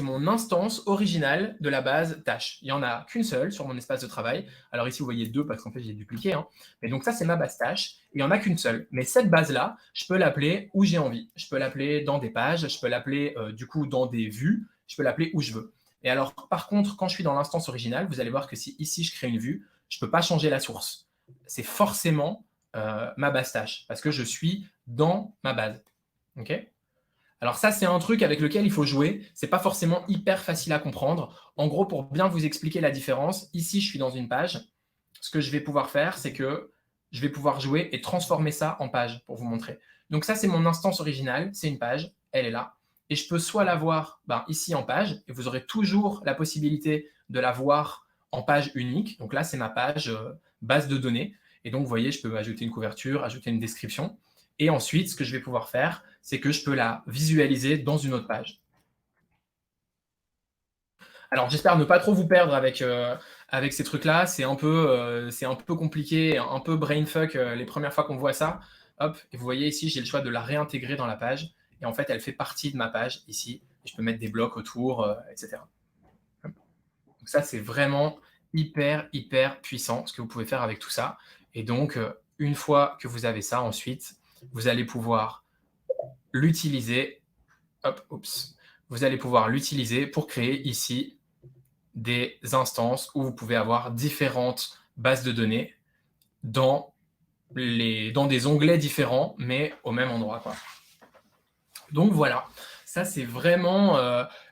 mon instance originale de la base tâche. Il n'y en a qu'une seule sur mon espace de travail. Alors ici, vous voyez deux parce qu'en fait, j'ai dupliqué, hein. Mais donc ça, c'est ma base tâche. Il n'y en a qu'une seule. Mais cette base-là, je peux l'appeler où j'ai envie. Je peux l'appeler dans des pages. Je peux l'appeler du coup dans des vues. Je peux l'appeler où je veux. Et alors, par contre, quand je suis dans l'instance originale, vous allez voir que si ici, je crée une vue, je ne peux pas changer la source. C'est forcément ma base tâche parce que je suis dans ma base. OK ? Alors ça, c'est un truc avec lequel il faut jouer. C'est pas forcément hyper facile à comprendre. En gros, pour bien vous expliquer la différence, ici, je suis dans une page. Ce que je vais pouvoir faire, c'est que je vais pouvoir jouer et transformer ça en page pour vous montrer. Donc ça, c'est mon instance originale. C'est une page. Elle est là. Et je peux soit la voir ici en page, et vous aurez toujours la possibilité de la voir en page unique. Donc là, c'est ma page base de données. Et donc, vous voyez, je peux ajouter une couverture, ajouter une description. Et ensuite, ce que je vais pouvoir faire, c'est que je peux la visualiser dans une autre page. Alors, j'espère ne pas trop vous perdre avec ces trucs-là. C'est un peu compliqué, un peu brainfuck les premières fois qu'on voit ça. Hop, et vous voyez ici, j'ai le choix de la réintégrer dans la page. Et en fait, elle fait partie de ma page ici. Et je peux mettre des blocs autour, etc. Donc ça, c'est vraiment hyper puissant ce que vous pouvez faire avec tout ça. Et donc, une fois que vous avez ça, ensuite, vous allez pouvoir l'utiliser. Vous allez pouvoir l'utiliser pour créer ici des instances où vous pouvez avoir différentes bases de données dans des onglets différents, mais au même endroit, quoi. Donc voilà, ça c'est vraiment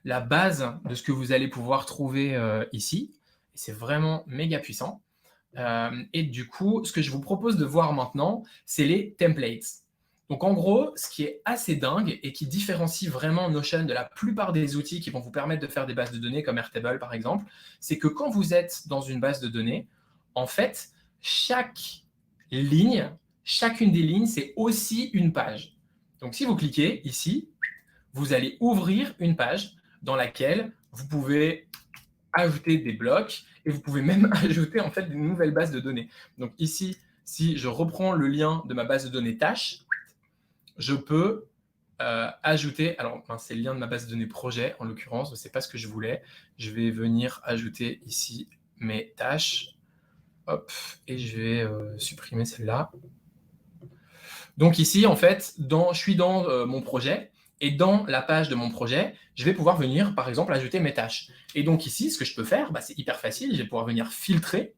la base de ce que vous allez pouvoir trouver ici. C'est vraiment méga puissant. Et du coup, ce que je vous propose de voir maintenant, c'est les templates. Donc en gros, ce qui est assez dingue et qui différencie vraiment Notion de la plupart des outils qui vont vous permettre de faire des bases de données comme Airtable par exemple, c'est que quand vous êtes dans une base de données, en fait, chacune des lignes, c'est aussi une page. Donc si vous cliquez ici, vous allez ouvrir une page dans laquelle vous pouvez ajouter des blocs et vous pouvez même ajouter en fait une nouvelle base de données. Donc ici, si je reprends le lien de ma base de données tâches, je peux ajouter, alors c'est le lien de ma base de données projet en l'occurrence, ce n'est pas ce que je voulais. Je vais venir ajouter ici mes tâches. Hop, et je vais supprimer celle-là. Donc ici, en fait, je suis dans mon projet, et dans la page de mon projet, je vais pouvoir venir, par exemple, ajouter mes tâches. Et donc ici, ce que je peux faire, c'est hyper facile, je vais pouvoir venir filtrer,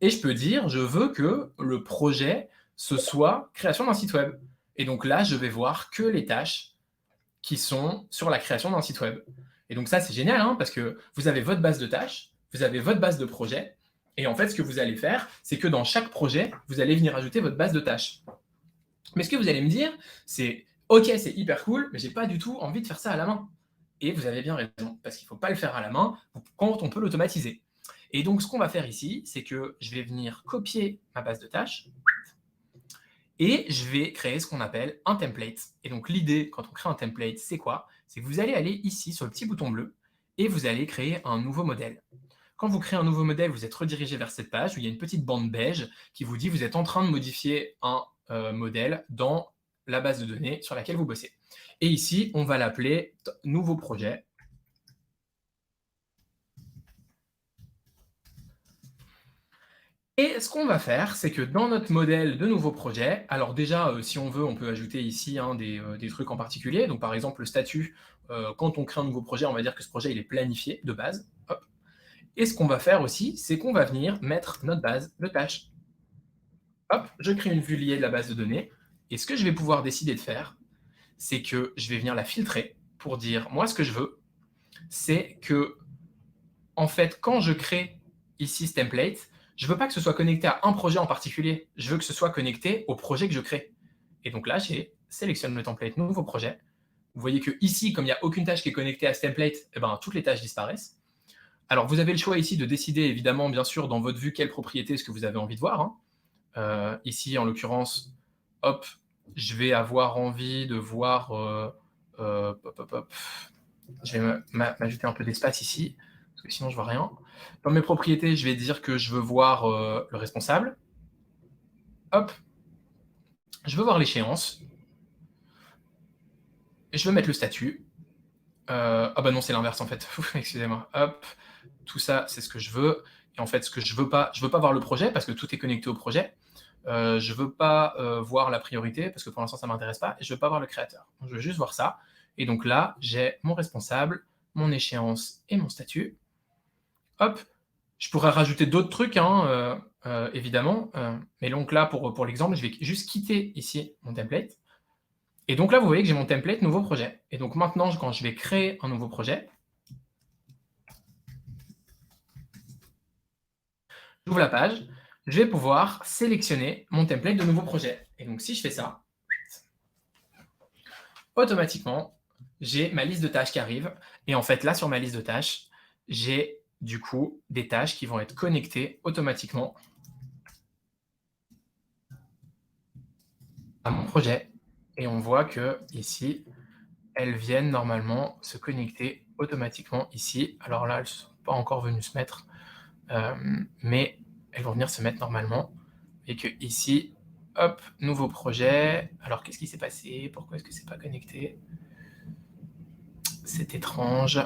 et je peux dire, je veux que le projet, ce soit création d'un site web. Et donc là, je vais voir que les tâches qui sont sur la création d'un site web. Et donc ça, c'est génial, hein, parce que vous avez votre base de tâches, vous avez votre base de projet, et en fait, ce que vous allez faire, c'est que dans chaque projet, vous allez venir ajouter votre base de tâches. Mais ce que vous allez me dire, c'est « Ok, c'est hyper cool, mais j'ai pas du tout envie de faire ça à la main. » Et vous avez bien raison, parce qu'il ne faut pas le faire à la main quand on peut l'automatiser. Et donc, ce qu'on va faire ici, c'est que je vais venir copier ma base de tâches et je vais créer ce qu'on appelle un template. Et donc, l'idée, quand on crée un template, c'est quoi? C'est que vous allez aller ici, sur le petit bouton bleu, et vous allez créer un nouveau modèle. Quand vous créez un nouveau modèle, vous êtes redirigé vers cette page où il y a une petite bande beige qui vous dit que vous êtes en train de modifier un modèle dans la base de données sur laquelle vous bossez. Et ici, on va l'appeler « Nouveau projet ». Et ce qu'on va faire, c'est que dans notre modèle de nouveau projet, alors déjà, si on veut, on peut ajouter ici des trucs en particulier. Donc, par exemple, le statut, quand on crée un nouveau projet, on va dire que ce projet il est planifié de base. Hop. Et ce qu'on va faire aussi, c'est qu'on va venir mettre notre base de tâches. Hop, je crée une vue liée de la base de données. Et ce que je vais pouvoir décider de faire, c'est que je vais venir la filtrer pour dire, moi, ce que je veux, c'est que, en fait, quand je crée ici ce template, je ne veux pas que ce soit connecté à un projet en particulier. Je veux que ce soit connecté au projet que je crée. Et donc là, j'ai sélectionné le template nouveau projet. Vous voyez que ici, comme il n'y a aucune tâche qui est connectée à ce template, toutes les tâches disparaissent. Alors, vous avez le choix ici de décider, évidemment, bien sûr, dans votre vue, quelle propriété est-ce que vous avez envie de voir. Ici, en l'occurrence, hop, je vais avoir envie de voir... Je vais m'ajouter un peu d'espace ici, parce que sinon, je ne vois rien. Dans mes propriétés, je vais dire que je veux voir le responsable. Hop. Je veux voir l'échéance. Je veux mettre le statut. Ah bah non, c'est l'inverse en fait. Excusez-moi. Hop. Tout ça, c'est ce que je veux. Et en fait, ce que je veux pas voir le projet parce que tout est connecté au projet. Je veux pas voir la priorité parce que pour l'instant, ça m'intéresse pas. Et je veux pas voir le créateur. Donc, je veux juste voir ça. Et donc là, j'ai mon responsable, mon échéance et mon statut. Hop. Je pourrais rajouter d'autres trucs, hein, évidemment. Mais donc là, pour l'exemple, je vais juste quitter ici mon template. Et donc là, vous voyez que j'ai mon template nouveau projet. Et donc maintenant, quand je vais créer un nouveau projet, j'ouvre la page, je vais pouvoir sélectionner mon template de nouveau projet. Et donc si je fais ça, automatiquement, j'ai ma liste de tâches qui arrive. Et en fait, là, sur ma liste de tâches, j'ai du coup des tâches qui vont être connectées automatiquement à mon projet. Et on voit que ici, elles viennent normalement se connecter automatiquement ici. Alors là, elles ne sont pas encore venues se mettre, mais elles vont venir se mettre normalement. Et que ici, hop, nouveau projet. Alors, qu'est-ce qui s'est passé? Pourquoi est-ce que c'est pas connecté? C'est étrange,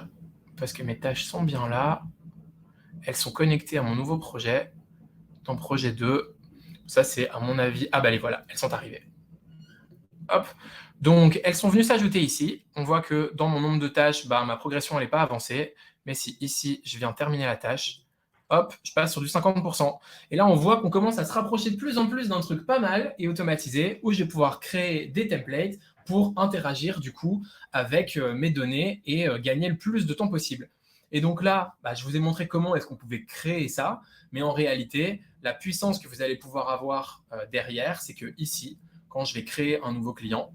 parce que mes tâches sont bien là. Elles sont connectées à mon nouveau projet, dans projet 2. Ça, c'est à mon avis... Ah bah les voilà, elles sont arrivées. Hop. Donc, elles sont venues s'ajouter ici. On voit que dans mon nombre de tâches, ma progression n'est pas avancée. Mais si ici, je viens terminer la tâche, hop, je passe sur du 50%. Et là, on voit qu'on commence à se rapprocher de plus en plus d'un truc pas mal et automatisé, où je vais pouvoir créer des templates pour interagir du coup avec mes données et gagner le plus de temps possible. Et donc là, je vous ai montré comment est-ce qu'on pouvait créer ça, mais en réalité, la puissance que vous allez pouvoir avoir derrière, c'est que ici, quand je vais créer un nouveau client,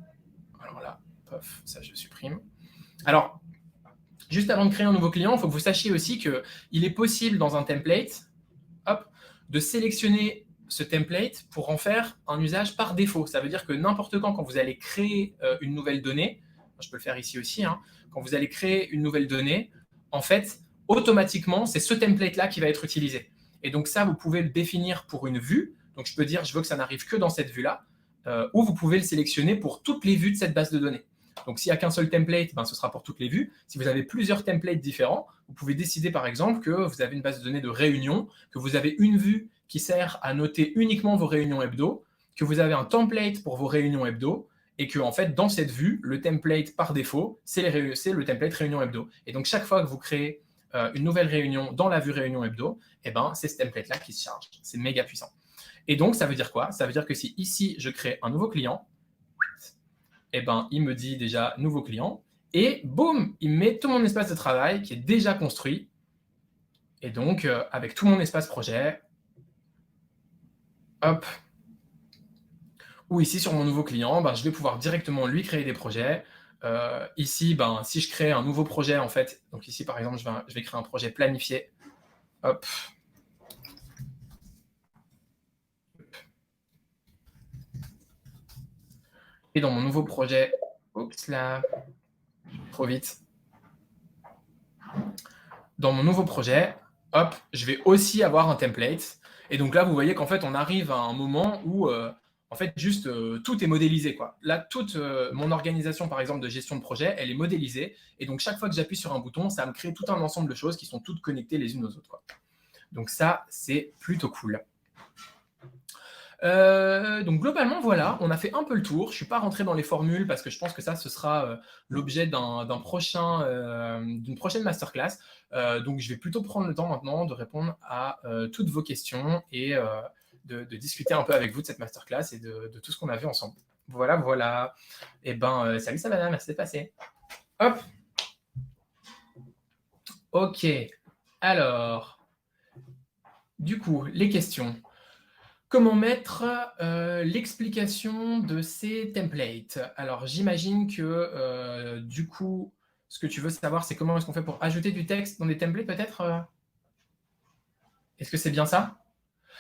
alors là, pof, ça je supprime. Alors, juste avant de créer un nouveau client, il faut que vous sachiez aussi qu'il est possible dans un template, hop, de sélectionner ce template pour en faire un usage par défaut. Ça veut dire que n'importe quand vous allez créer une nouvelle donnée, je peux le faire ici aussi, hein, quand vous allez créer une nouvelle donnée, en fait, automatiquement, c'est ce template-là qui va être utilisé. Et donc ça, vous pouvez le définir pour une vue. Donc je peux dire, je veux que ça n'arrive que dans cette vue-là, ou vous pouvez le sélectionner pour toutes les vues de cette base de données. Donc s'il n'y a qu'un seul template, ben, ce sera pour toutes les vues. Si vous avez plusieurs templates différents, vous pouvez décider par exemple que vous avez une base de données de réunions, que vous avez une vue qui sert à noter uniquement vos réunions hebdo, que vous avez un template pour vos réunions hebdo, et que en fait, dans cette vue, le template par défaut, c'est le template réunion hebdo. Et donc chaque fois que vous créez une nouvelle réunion dans la vue réunion hebdo, eh ben, c'est ce template-là qui se charge. C'est méga puissant. Et donc, ça veut dire quoi? Ça veut dire que si ici, je crée un nouveau client, eh ben, il me dit déjà nouveau client, et boum, il met tout mon espace de travail qui est déjà construit. Et donc, avec tout mon espace projet, hop, ou ici sur mon nouveau client, ben, je vais pouvoir directement lui créer des projets. Ici, ben, si je crée un nouveau projet, en fait, donc ici par exemple, je vais créer un projet planifié. Hop. Et dans mon nouveau projet, oups là, trop vite. Dans mon nouveau projet, hop, je vais aussi avoir un template. Et donc là, vous voyez qu'en fait, on arrive à un moment où, en fait, juste tout est modélisé, quoi. Là, toute mon organisation, par exemple, de gestion de projet, elle est modélisée. Et donc, chaque fois que j'appuie sur un bouton, ça me crée tout un ensemble de choses qui sont toutes connectées les unes aux autres, quoi. Donc ça, c'est plutôt cool. Donc globalement, voilà, on a fait un peu le tour. Je ne suis pas rentré dans les formules parce que je pense que ça, ce sera l'objet d'une prochaine masterclass. Donc je vais plutôt prendre le temps maintenant de répondre à toutes vos questions et de discuter un peu avec vous de cette masterclass et de tout ce qu'on a vu ensemble. Voilà, voilà. Et ben, salut Savannah, merci d'être passé. Hop. Ok. Alors, du coup, les questions. Comment mettre l'explication de ces templates? Alors, j'imagine que, du coup, ce que tu veux savoir, c'est comment est-ce qu'on fait pour ajouter du texte dans des templates, peut-être? Est-ce que c'est bien ça?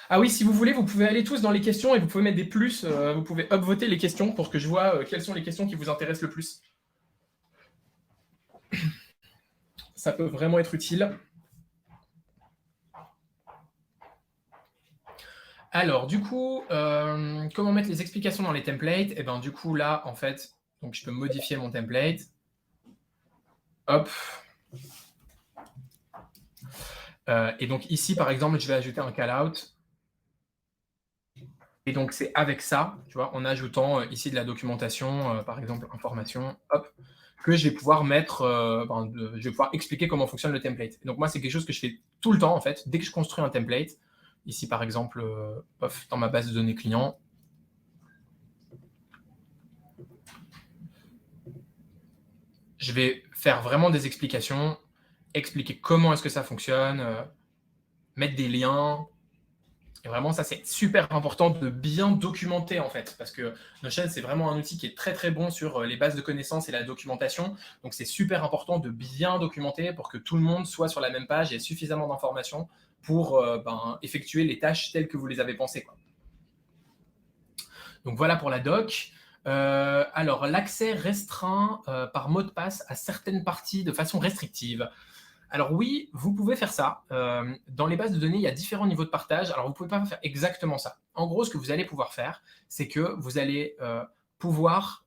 Ah oui, si vous voulez, vous pouvez aller tous dans les questions et vous pouvez mettre des plus. Vous pouvez upvoter les questions pour que je vois quelles sont les questions qui vous intéressent le plus. Ça peut vraiment être utile. Alors, du coup, comment mettre les explications dans les templates? Et bien, du coup, là, en fait, donc je peux modifier mon template. Hop. Et donc ici, par exemple, je vais ajouter un call-out. Et donc, c'est avec ça, tu vois, en ajoutant ici de la documentation, par exemple, information, hop, que je vais pouvoir mettre, je vais pouvoir expliquer comment fonctionne le template. Et donc, moi, c'est quelque chose que je fais tout le temps, en fait, dès que je construis un template. Ici, par exemple, dans ma base de données client. Je vais faire vraiment des explications, expliquer comment est-ce que ça fonctionne, mettre des liens. Et vraiment, ça, c'est super important de bien documenter, en fait, parce que Notion, c'est vraiment un outil qui est très, très bon sur les bases de connaissances et la documentation. Donc, c'est super important de bien documenter pour que tout le monde soit sur la même page et ait suffisamment d'informations pour effectuer les tâches telles que vous les avez pensées, quoi. Donc, voilà pour la doc. Alors, l'accès restreint par mot de passe à certaines parties de façon restrictive. Alors oui, vous pouvez faire ça. Dans les bases de données, il y a différents niveaux de partage. Alors vous ne pouvez pas faire exactement ça. En gros, ce que vous allez pouvoir faire, c'est que vous allez pouvoir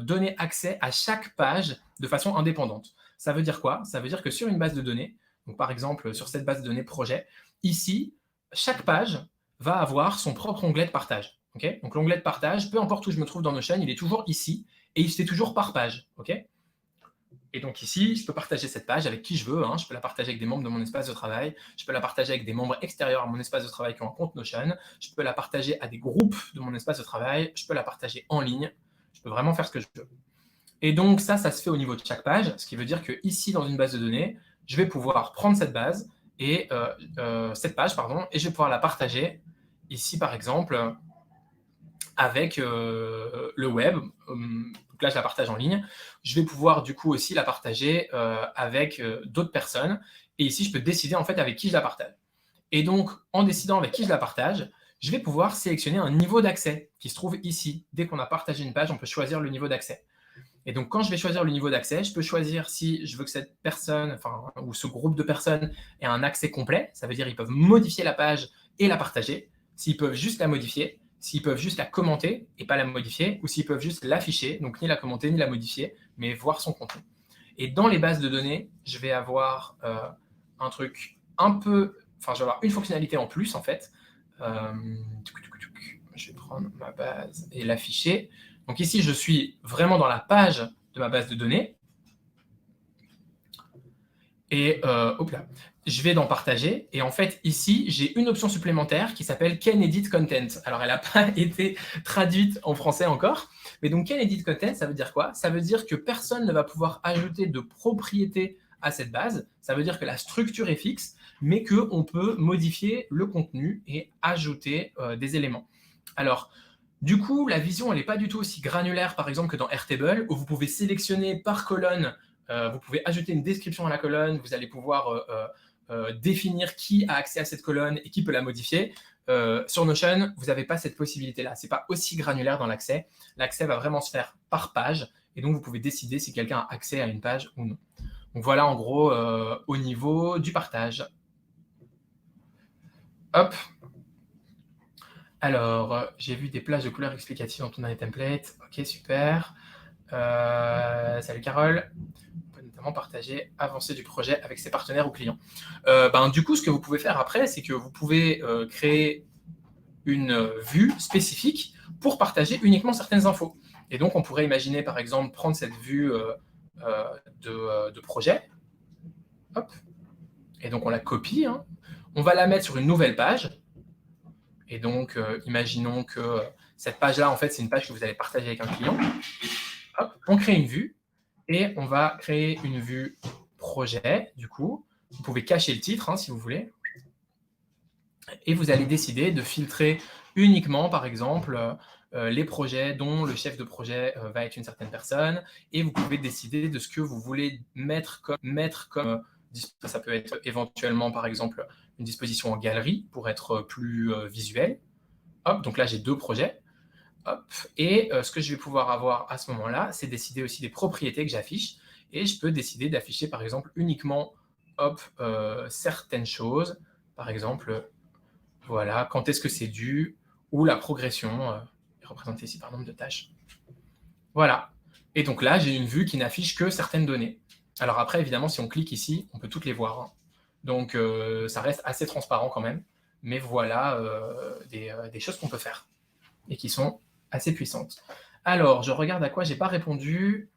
donner accès à chaque page de façon indépendante. Ça veut dire quoi? Ça veut dire que sur une base de données, donc par exemple sur cette base de données projet, ici, chaque page va avoir son propre onglet de partage. Okay, donc l'onglet de partage, peu importe où je me trouve dans Notion, il est toujours ici et il c'est toujours par page. Okay, et donc ici, je peux partager cette page avec qui je veux. Je peux la partager avec des membres de mon espace de travail. Je peux la partager avec des membres extérieurs à mon espace de travail qui ont un compte Notion. Je peux la partager à des groupes de mon espace de travail. Je peux la partager en ligne. Je peux vraiment faire ce que je veux. Et donc ça se fait au niveau de chaque page, ce qui veut dire que ici, dans une base de données, je vais pouvoir prendre cette base et cette page, et je vais pouvoir la partager ici, par exemple, avec le web. Donc là, je la partage en ligne. Je vais pouvoir du coup aussi la partager avec d'autres personnes. Et ici, je peux décider en fait avec qui je la partage. Et donc, en décidant avec qui je la partage, je vais pouvoir sélectionner un niveau d'accès qui se trouve ici. Dès qu'on a partagé une page, on peut choisir le niveau d'accès. Et donc, quand je vais choisir le niveau d'accès, je peux choisir si je veux que cette personne, ou ce groupe de personnes ait un accès complet. Ça veut dire qu'ils peuvent modifier la page et la partager. S'ils peuvent juste la modifier, s'ils peuvent juste la commenter et pas la modifier, ou s'ils peuvent juste l'afficher, donc ni la commenter ni la modifier, mais voir son contenu. Et dans les bases de données, je vais avoir un truc un peu... Enfin, je vais avoir une fonctionnalité en plus, en fait. Je vais prendre ma base et l'afficher. Donc ici, je suis vraiment dans la page de ma base de données. Et hop là, je vais dans partager. Et en fait, ici, j'ai une option supplémentaire qui s'appelle Can Edit Content. Alors, elle n'a pas été traduite en français encore. Mais donc, Can Edit Content, ça veut dire quoi? Ça veut dire que personne ne va pouvoir ajouter de propriété à cette base. Ça veut dire que la structure est fixe, mais qu'on peut modifier le contenu et ajouter des éléments. Alors, du coup, la vision, elle n'est pas du tout aussi granulaire, par exemple, que dans Airtable, où vous pouvez sélectionner par colonne, vous pouvez ajouter une description à la colonne, vous allez pouvoir définir qui a accès à cette colonne et qui peut la modifier. Sur Notion, vous n'avez pas cette possibilité-là. Ce n'est pas aussi granulaire dans l'accès. L'accès va vraiment se faire par page, et donc vous pouvez décider si quelqu'un a accès à une page ou non. Donc voilà, en gros, au niveau du partage. Hop. Alors, j'ai vu des plages de couleurs explicatives dans ton dernier template. Ok, super. Salut Carole. On peut notamment partager, avancer du projet avec ses partenaires ou clients. Du coup, ce que vous pouvez faire après, c'est que vous pouvez créer une vue spécifique pour partager uniquement certaines infos. Et donc, on pourrait imaginer, par exemple, prendre cette vue de projet. Hop. Et donc, on la copie. Hein. On va la mettre sur une nouvelle page. Et donc, imaginons que cette page-là, en fait, c'est une page que vous allez partager avec un client. Hop, on crée une vue et on va créer une vue projet, du coup. Vous pouvez cacher le titre, hein, si vous voulez. Et vous allez décider de filtrer uniquement, par exemple, les projets dont le chef de projet va être une certaine personne. Et vous pouvez décider de ce que vous voulez mettre comme ça peut être éventuellement, par exemple, une disposition en galerie pour être plus visuel. Hop, donc là, j'ai 2 projets. Hop, et ce que je vais pouvoir avoir à ce moment-là, c'est décider aussi des propriétés que j'affiche. Et je peux décider d'afficher, par exemple, uniquement certaines choses. Par exemple, voilà, quand est-ce que c'est dû, ou la progression est représentée ici par nombre de tâches. Voilà. Et donc là, j'ai une vue qui n'affiche que certaines données. Alors après, évidemment, si on clique ici, on peut toutes les voir. Hein. Donc, ça reste assez transparent quand même. Mais voilà des choses qu'on peut faire et qui sont assez puissantes. Alors, je regarde à quoi j'ai pas répondu.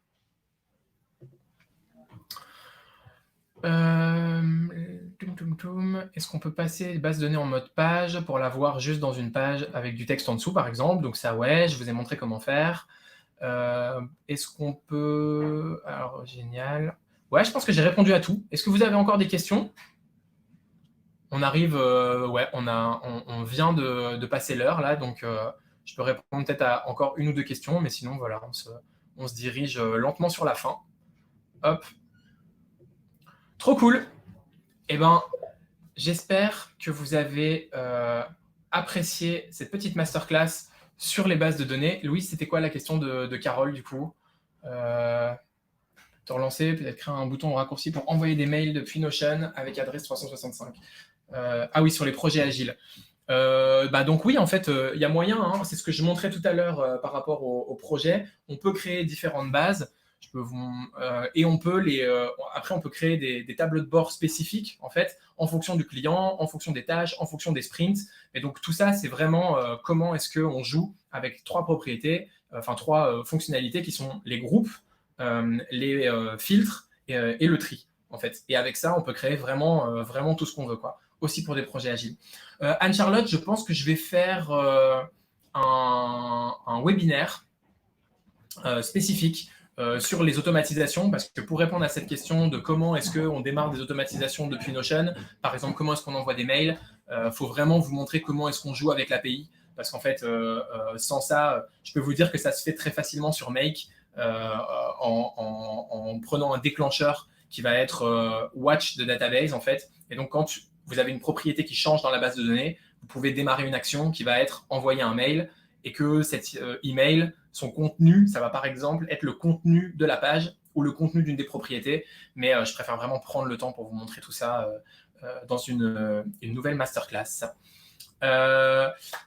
Est-ce qu'on peut passer les bases de données en mode page pour la voir juste dans une page avec du texte en dessous, par exemple? Donc ça, ouais, je vous ai montré comment faire. Est-ce qu'on peut... Alors, génial. Ouais, je pense que j'ai répondu à tout. Est-ce que vous avez encore des questions? On arrive... ouais, on vient de passer l'heure, là, donc je peux répondre peut-être à encore une ou 2 questions, mais sinon, voilà, on se dirige lentement sur la fin. Hop. Trop cool. Eh ben, j'espère que vous avez apprécié cette petite masterclass sur les bases de données. Louise, c'était quoi la question de Carole, du coup te relancer, peut-être créer un bouton raccourci pour envoyer des mails depuis Notion avec adresse 365. Ah oui, sur les projets agiles. Donc oui, en fait, il y a moyen, hein, c'est ce que je montrais tout à l'heure par rapport au projet. On peut créer différentes bases. Et on peut après, on peut créer des tableaux de bord spécifiques, en fait, en fonction du client, en fonction des tâches, en fonction des sprints. Et donc, tout ça, c'est vraiment comment est-ce qu'on joue avec 3 propriétés, 3 fonctionnalités qui sont les groupes, les filtres et le tri, en fait. Et avec ça, on peut créer vraiment tout ce qu'on veut, quoi. Aussi pour des projets agiles. Anne-Charlotte, je pense que je vais faire un webinaire spécifique sur les automatisations, parce que pour répondre à cette question de comment est-ce qu'on démarre des automatisations depuis Notion, par exemple, comment est-ce qu'on envoie des mails, faut vraiment vous montrer comment est-ce qu'on joue avec l'API, parce qu'en fait, sans ça, je peux vous dire que ça se fait très facilement sur Make, en prenant un déclencheur qui va être watch de database, en fait. Et donc, quand vous avez une propriété qui change dans la base de données, vous pouvez démarrer une action qui va être envoyer un mail, et que cet email, son contenu, ça va par exemple être le contenu de la page ou le contenu d'une des propriétés. Mais je préfère vraiment prendre le temps pour vous montrer tout ça dans une nouvelle masterclass.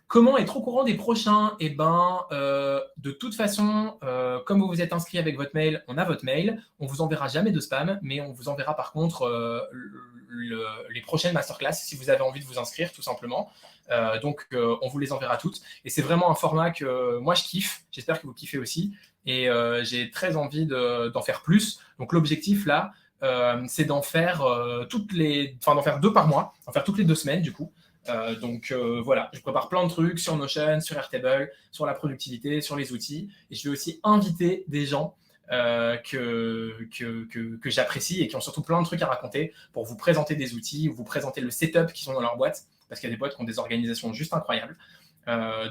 Comment être au courant des prochains? Eh ben, de toute façon, comme vous vous êtes inscrit avec votre mail, on a votre mail. On vous enverra jamais de spam, mais on vous enverra par contre les prochaines masterclass si vous avez envie de vous inscrire, tout simplement. Donc, on vous les enverra toutes. Et c'est vraiment un format que moi, je kiffe. J'espère que vous kiffez aussi. Et j'ai très envie d'en faire plus. Donc, l'objectif, là, c'est d'en faire d'en faire 2 par mois, d'en faire toutes les 2 semaines, du coup. Donc voilà, je prépare plein de trucs sur Notion, sur Airtable, sur la productivité, sur les outils. Et je vais aussi inviter des gens que j'apprécie et qui ont surtout plein de trucs à raconter pour vous présenter des outils ou vous présenter le setup qui sont dans leur boîte, parce qu'il y a des boîtes qui ont des organisations juste incroyables.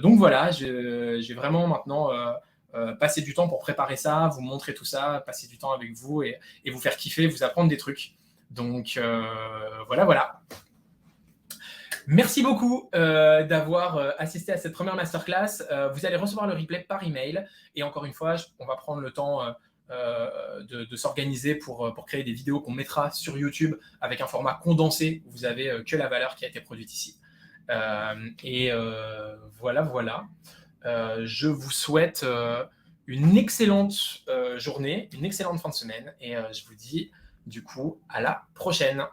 Donc voilà, j'ai vraiment maintenant passer du temps pour préparer ça, vous montrer tout ça, passer du temps avec vous et vous faire kiffer, vous apprendre des trucs. Donc voilà. Merci beaucoup d'avoir assisté à cette première masterclass. Vous allez recevoir le replay par email. Et encore une fois, on va prendre le temps de s'organiser pour créer des vidéos qu'on mettra sur YouTube avec un format condensé où vous avez que la valeur qui a été produite ici. Voilà. Je vous souhaite une excellente journée, une excellente fin de semaine. Et je vous dis du coup à la prochaine.